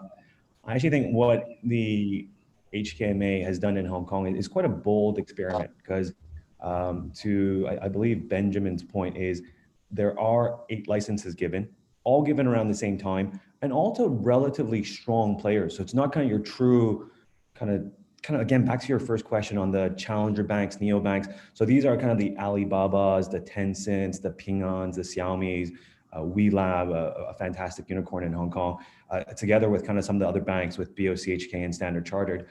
actually think what the HKMA has done in Hong Kong is quite a bold experiment, because I believe Benjamin's point is there are 8 licenses given, all given around the same time, and also relatively strong players. So it's not kind of your true kind of again, back to your first question on the challenger banks, neobanks. So these are kind of the Alibabas, the Tencents, the Ping Ans, the Xiaomis, WeLab, a fantastic unicorn in Hong Kong, together with kind of some of the other banks with BOCHK and Standard Chartered.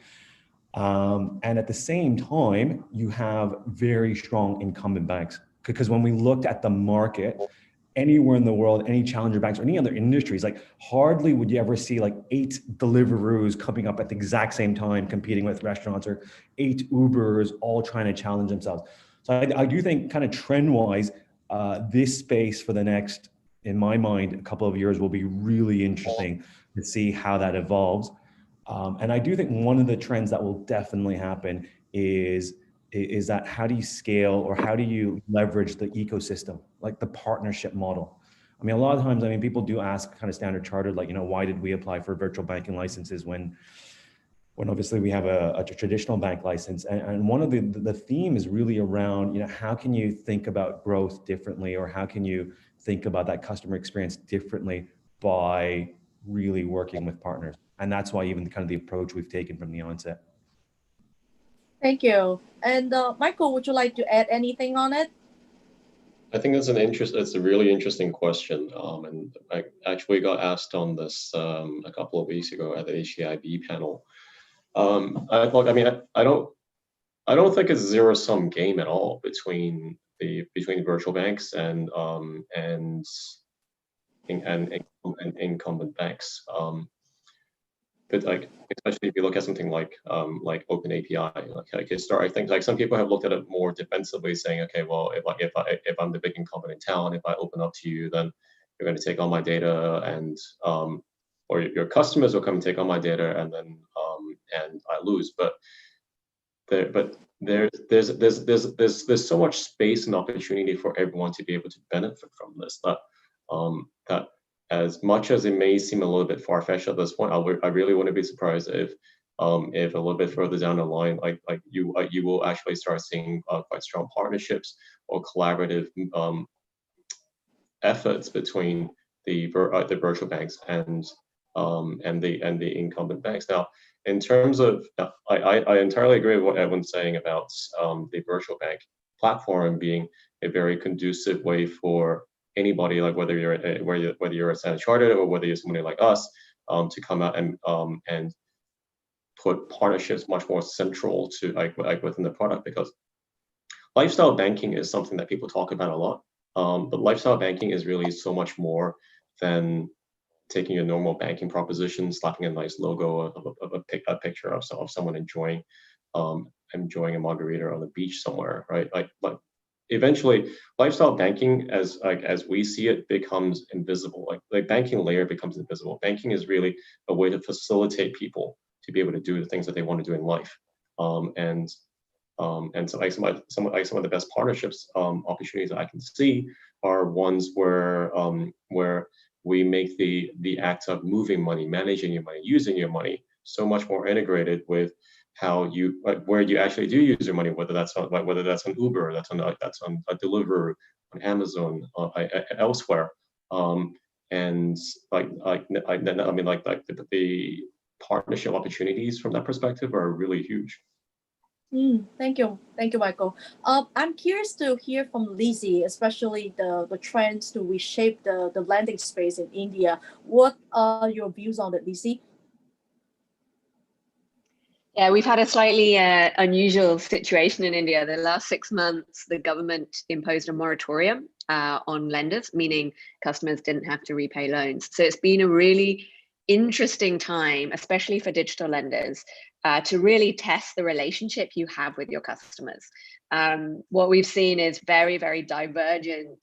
And at the same time, you have very strong incumbent banks, because when we looked at the market, anywhere in the world, any challenger banks or any other industries, like hardly would you ever see like 8 Deliveroos coming up at the exact same time competing with restaurants, or 8 Ubers all trying to challenge themselves. So I do think kind of trend-wise, this space for the next, in my mind, a couple of years will be really interesting to see how that evolves. And I do think one of the trends that will definitely happen is that how do you scale, or how do you leverage the ecosystem, like the partnership model? I mean, a lot of times, I mean, people do ask kind of Standard Chartered, like, why did we apply for virtual banking licenses when obviously we have a traditional bank license? And one of the theme is really around, how can you think about growth differently, or how can you think about that customer experience differently by really working with partners? And that's why even kind of the approach we've taken from the onset. Thank you. And Michael, would you like to add anything on it? I think it's it's a really interesting question. And I actually got asked on this a couple of weeks ago at the HCIB panel. I don't think it's a zero-sum game at all between virtual banks and incumbent banks. But like, especially if you look at something like Open API, I think like some people have looked at it more defensively, saying, okay, well, if I'm the big incumbent in town, if I open up to you, then you're going to take all my data, and or your customers will come and take all my data, and then and I lose. But there's so much space and opportunity for everyone to be able to benefit from this, that as much as it may seem a little bit far-fetched at this point, I really wouldn't be surprised if a little bit further down the line, you will actually start seeing quite strong partnerships or collaborative efforts between the virtual banks and the incumbent banks. Now, in terms of, I entirely agree with what Edwin's saying about the virtual bank platform being a very conducive way for anybody, like whether you're a Standard Chartered or whether you're somebody like us, to come out and put partnerships much more central to like within the product, because lifestyle banking is something that people talk about a lot. But lifestyle banking is really so much more than taking a normal banking proposition, slapping a nice logo of a picture of someone enjoying a margarita on the beach somewhere, right? Like eventually, lifestyle banking, as we see it, becomes invisible. Like banking layer becomes invisible. Banking is really a way to facilitate people to be able to do the things that they want to do in life. And so like some of the best partnerships opportunities that I can see are ones where we make the act of moving money, managing your money, using your money so much more integrated with how you, where you actually do use your money, whether that's on Uber, that's on a Deliveroo, on Amazon, elsewhere, and the partnership opportunities from that perspective are really huge. Thank you, Michael. I'm curious to hear from Lizzie, especially the trends to reshape the lending space in India. What are your views on it, Lizzie? Yeah, we've had a slightly unusual situation in India. The last 6 months, the government imposed a moratorium on lenders, meaning customers didn't have to repay loans. So it's been a really interesting time, especially for digital lenders, to really test the relationship you have with your customers. What we've seen is very, very divergent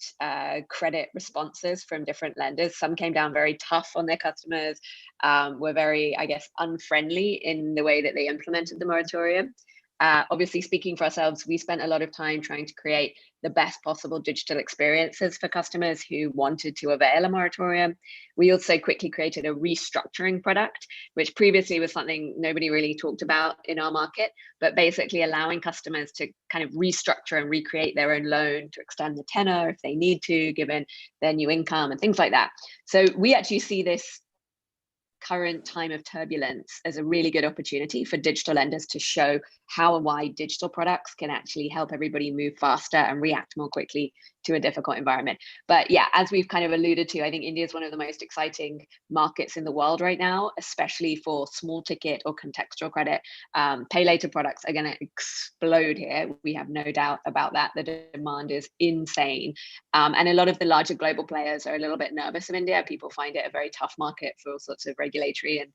credit responses from different lenders. Some came down very tough on their customers, were very, I guess, unfriendly in the way that they implemented the moratorium. Obviously, speaking for ourselves, we spent a lot of time trying to create the best possible digital experiences for customers who wanted to avail a moratorium. We also quickly created a restructuring product, which previously was something nobody really talked about in our market, but basically allowing customers to kind of restructure and recreate their own loan to extend the tenor if they need to, given their new income and things like that. So we actually see this current time of turbulence as a really good opportunity for digital lenders to show how and why digital products can actually help everybody move faster and react more quickly to a difficult environment. But yeah, as we've kind of alluded to, I think India is one of the most exciting markets in the world right now, especially for small ticket or contextual credit. Pay later products are going to explode here. We have no doubt about that. The demand is insane. And a lot of the larger global players are a little bit nervous of India. People find it a very tough market for all sorts of regulatory and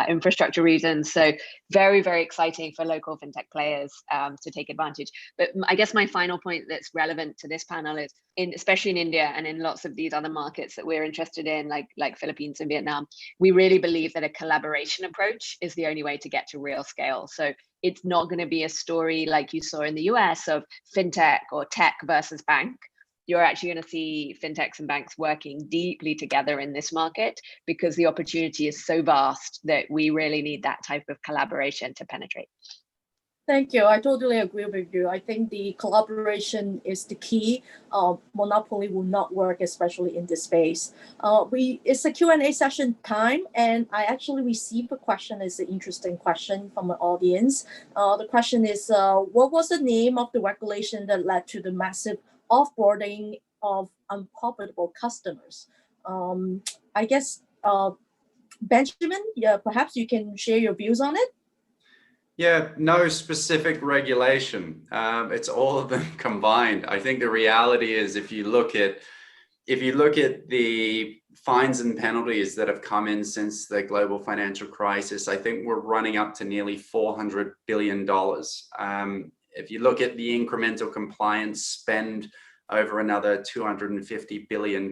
infrastructure reasons. So very, very exciting for local fintech players to take advantage. But I guess my final point that's relevant to this panel is, especially in India and in lots of these other markets that we're interested in, like Philippines and Vietnam, we really believe that a collaboration approach is the only way to get to real scale. So it's not going to be a story like you saw in the US of fintech or tech versus bank. You're actually going to see fintechs and banks working deeply together in this market because the opportunity is so vast that we really need that type of collaboration to penetrate. Thank you. I totally agree with you. I think the collaboration is the key. Monopoly will not work, especially in this space. It's a Q&A session time, and I actually received a question. It's an interesting question from an audience. The question is, what was the name of the regulation that led to the massive offboarding of unprofitable customers? I guess, Benjamin, yeah, perhaps you can share your views on it. Yeah, no specific regulation. It's all of them combined. I think the reality is, if you look at the fines and penalties that have come in since the global financial crisis, I think we're running up to nearly $400 billion. If you look at the incremental compliance spend over another $250 billion,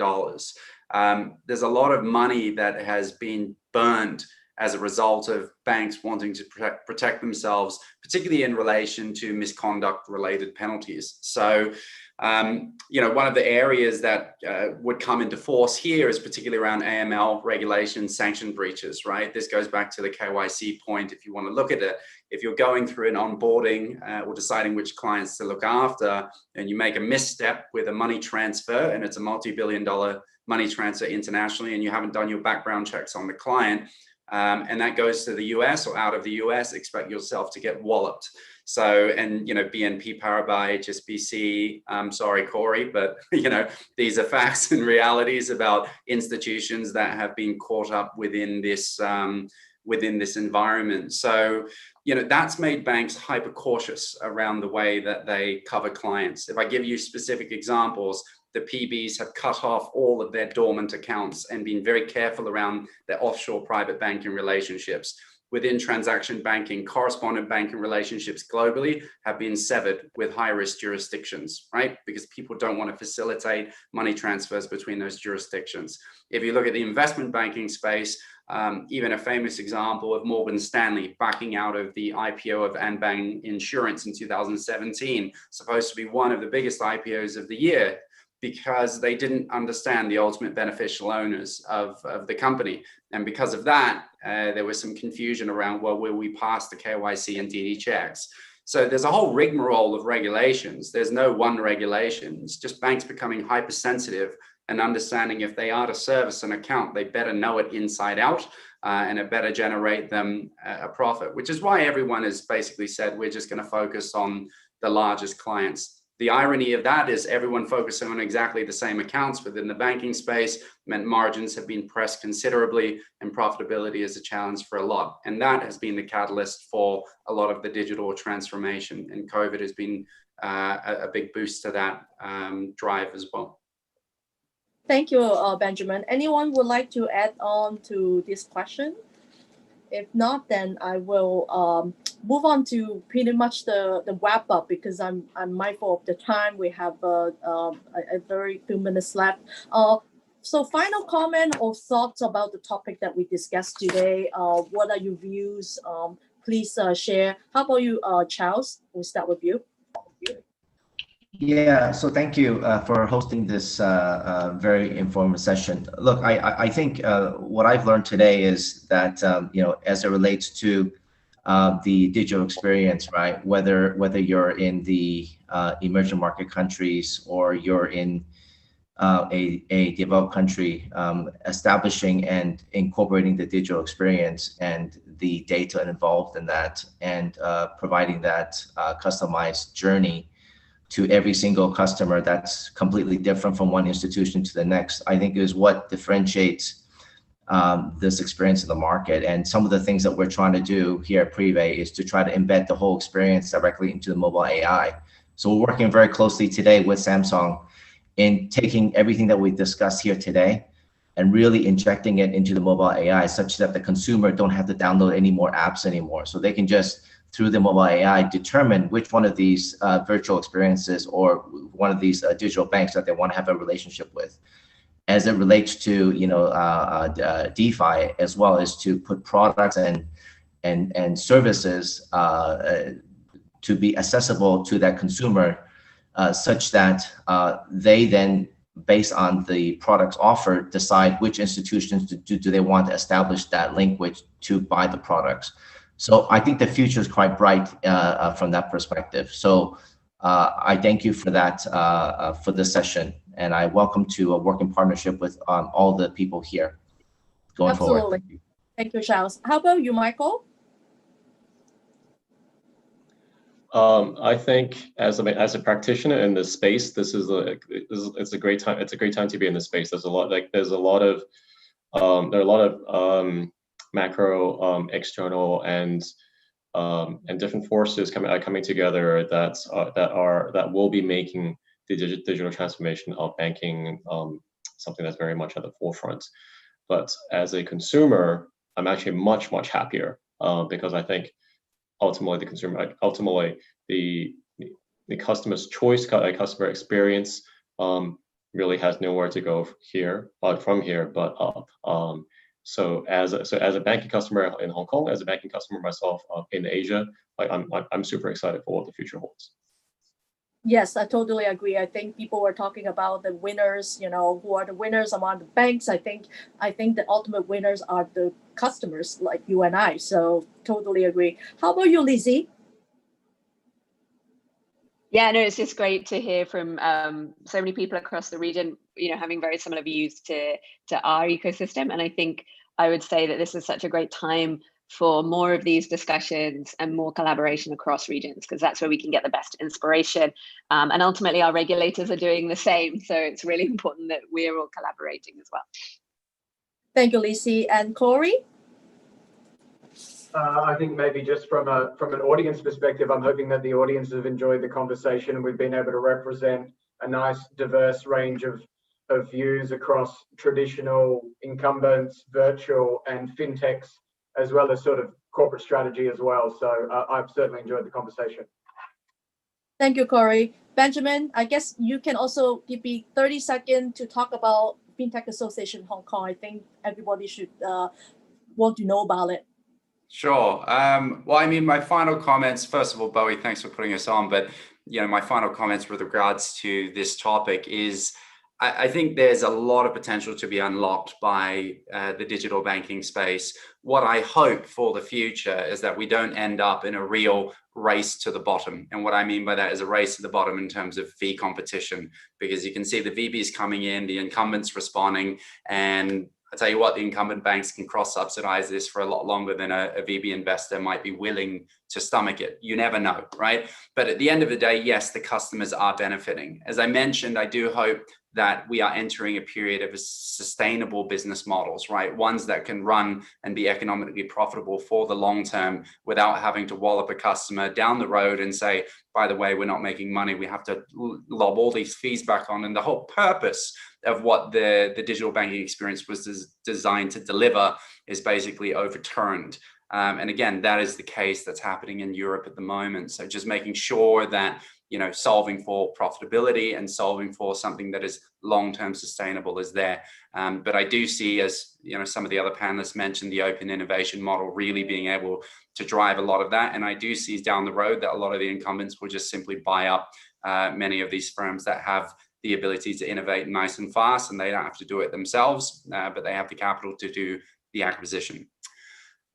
there's a lot of money that has been burned as a result of banks wanting to protect themselves, particularly in relation to misconduct related penalties. So, one of the areas that would come into force here is particularly around AML regulation, sanction breaches, right? This goes back to the KYC point. If you want to look at it, if you're going through an onboarding or deciding which clients to look after, and you make a misstep with a money transfer, and it's a multi-billion-dollar money transfer internationally, and you haven't done your background checks on the client, and that goes to the US or out of the US, expect yourself to get walloped. So, and, BNP Paribas, HSBC, sorry, Corey, but, these are facts and realities about institutions that have been caught up within this environment. So, that's made banks hyper cautious around the way that they cover clients. If I give you specific examples, the Kpis have cut off all of their dormant accounts and been very careful around their offshore private banking relationships. Within transaction banking, correspondent banking relationships globally have been severed with high-risk jurisdictions, right? Because people don't want to facilitate money transfers between those jurisdictions. If you look at the investment banking space, even a famous example of Morgan Stanley backing out of the IPO of unbanked insurance in 2017, supposed to be one of the biggest IPOs of the year, because they didn't understand the ultimate beneficial owners of the company. And because of that, there was some confusion around, well, will we pass the KYC and DD checks? So there's a whole rigmarole of regulations. There's no one regulation. It's just banks becoming hypersensitive and understanding if they are to service an account, they better know it inside out, and it better generate them a profit, which is why everyone has basically said, we're just going to focus on the largest clients. The irony of that is everyone focusing on exactly the same accounts within the banking space meant margins have been pressed considerably, and profitability is a challenge for a lot. And that has been the catalyst for a lot of the digital transformation. And COVID has been a big boost to that drive as well. Thank you, Benjamin. Anyone would like to add on to this question? If not, then I will move on to pretty much the wrap up, because I'm mindful of the time. We have a very few minutes left. So final comment or thoughts about the topic that we discussed today. What are your views? Please share. How about you, Charles? We'll start with you. Yeah, so thank you for hosting this very informative session. Look, I think what I've learned today is that, as it relates to the digital experience, right? Whether you're in the emerging market countries or you're in a developed country, establishing and incorporating the digital experience and the data involved in that, and providing that customized journey to every single customer that's completely different from one institution to the next, I think is what differentiates this experience in the market. And some of the things that we're trying to do here at Prive is to try to embed the whole experience directly into the mobile AI. So we're working very closely today with Samsung in taking everything that we discussed here today and really injecting it into the mobile AI, such that the consumer don't have to download any more apps anymore. So they can just, through the mobile AI, determine which one of these virtual experiences or one of these digital banks that they want to have a relationship with. As it relates to DeFi, as well as to put products and services to be accessible to that consumer, such that they then, based on the products offered, decide which institutions do they want to establish that link with to buy the products. So I think the future is quite bright from that perspective. So I thank you for that, for this session, and I welcome to work in partnership with all the people here going forward. Thank you, Charles. How about you, Michael? I think as a practitioner in this space, it's a great time. It's a great time to be in this space. There's a lot of macro, external, and different forces coming together that will be making the digital transformation of banking something that's very much at the forefront. But as a consumer, I'm actually much happier because I think ultimately the customer's choice, customer experience really has nowhere to go from here but up. So as a banking customer in Hong Kong, as a banking customer myself in Asia, I'm super excited for what the future holds. Yes, I totally agree. I think people were talking about the winners, who are the winners among the banks. I think the ultimate winners are the customers like you and I. So totally agree. How about you, Lizzie? Yeah, no, it's just great to hear from so many people across the region, having very similar views to our ecosystem. And I think I would say that this is such a great time for more of these discussions and more collaboration across regions, because that's where we can get the best inspiration. And ultimately, our regulators are doing the same. So it's really important that we're all collaborating as well. Thank you, Lizzie. And Corey? I think maybe just from an audience perspective, I'm hoping that the audience have enjoyed the conversation and we've been able to represent a nice diverse range of views across traditional incumbents, virtual, and fintechs, as well as sort of corporate strategy as well. So I've certainly enjoyed the conversation. Thank you, Corey. Benjamin, I guess you can also give me 30 seconds to talk about Fintech Association Hong Kong. I think everybody should want to know about it. Sure. Well, I mean, my final comments, first of all, Bowie, thanks for putting us on. But, my final comments with regards to this topic is I think there's a lot of potential to be unlocked by the digital banking space. What I hope for the future is that we don't end up in a real race to the bottom. And what I mean by that is a race to the bottom in terms of fee competition, because you can see the VBs coming in, the incumbents responding, and I tell you what, the incumbent banks can cross-subsidize this for a lot longer than a VB investor might be willing to stomach it. You never know, right? But at the end of the day, yes, the customers are benefiting. As I mentioned, I do hope that we are entering a period of sustainable business models, right? Ones that can run and be economically profitable for the long term without having to wallop a customer down the road and say, by the way, we're not making money. We have to lob all these fees back on. And the whole purpose of what the digital banking experience was designed to deliver is basically overturned. And again, that is the case that's happening in Europe at the moment. So just making sure that, solving for profitability and solving for something that is long-term sustainable is there. But I do see, as some of the other panelists mentioned, the open innovation model really being able to drive a lot of that. And I do see down the road that a lot of the incumbents will just simply buy up many of these firms that have the ability to innovate nice and fast, and they don't have to do it themselves, but they have the capital to do the acquisition.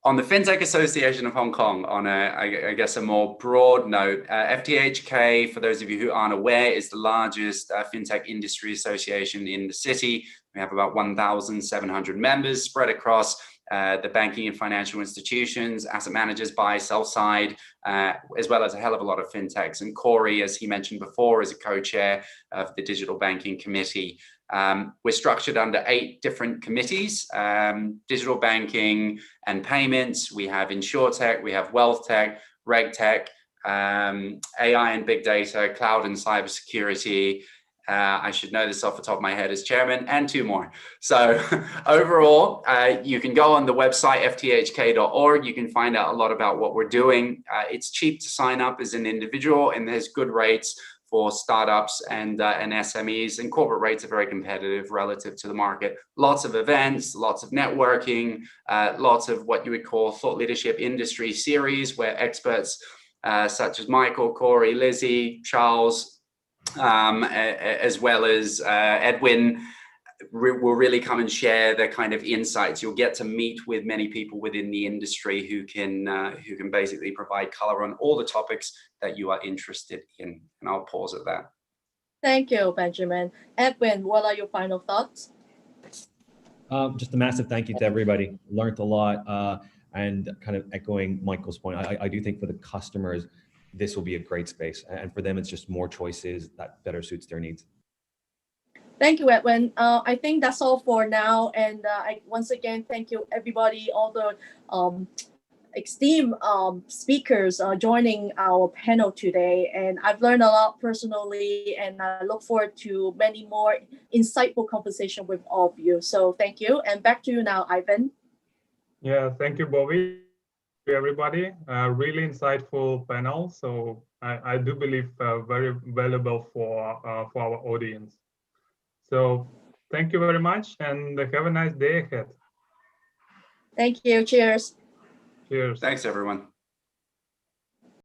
On the Fintech Association of Hong Kong, on I guess a more broad note, FTHK, for those of you who aren't aware, is the largest fintech industry association in the city. We have about 1,700 members spread across the banking and financial institutions, asset managers, buy, sell side, as well as a hell of a lot of fintechs. And Corey, as he mentioned before, is a co-chair of the Digital Banking Committee. We're structured under 8 different committees: digital banking and payments. We have insurtech, we have wealth tech, reg tech, AI and big data, cloud and cybersecurity. I should know this off the top of my head as chairman, and 2 more. So overall, you can go on the website, fthk.org. You can find out a lot about what we're doing. It's cheap to sign up as an individual, and there's good rates for startups and SMEs, and corporate rates are very competitive relative to the market. Lots of events, lots of networking, lots of what you would call thought leadership industry series where experts such as Michael, Corey, Lizzie, Charles, as well as Edwin, will really come and share their kind of insights. You'll get to meet with many people within the industry who can basically provide color on all the topics that you are interested in. And I'll pause at that. Thank you, Benjamin. Edwin, what are your final thoughts? Just a massive thank you to everybody. Learned a lot, and kind of echoing Michael's point, I do think for the customers, this will be a great space. And for them, it's just more choices that better suits their needs. Thank you, Edwin. I think that's all for now. And once again, thank you, everybody, all the esteemed speakers joining our panel today. And I've learned a lot personally, and I look forward to many more insightful conversation with all of you. So thank you. And back to you now, Ivan. Yeah, thank you, Bobby. Everybody, really insightful panel. So I do believe very valuable for our audience. So thank you very much, and have a nice day ahead. Thank you. Cheers. Cheers. Thanks, everyone.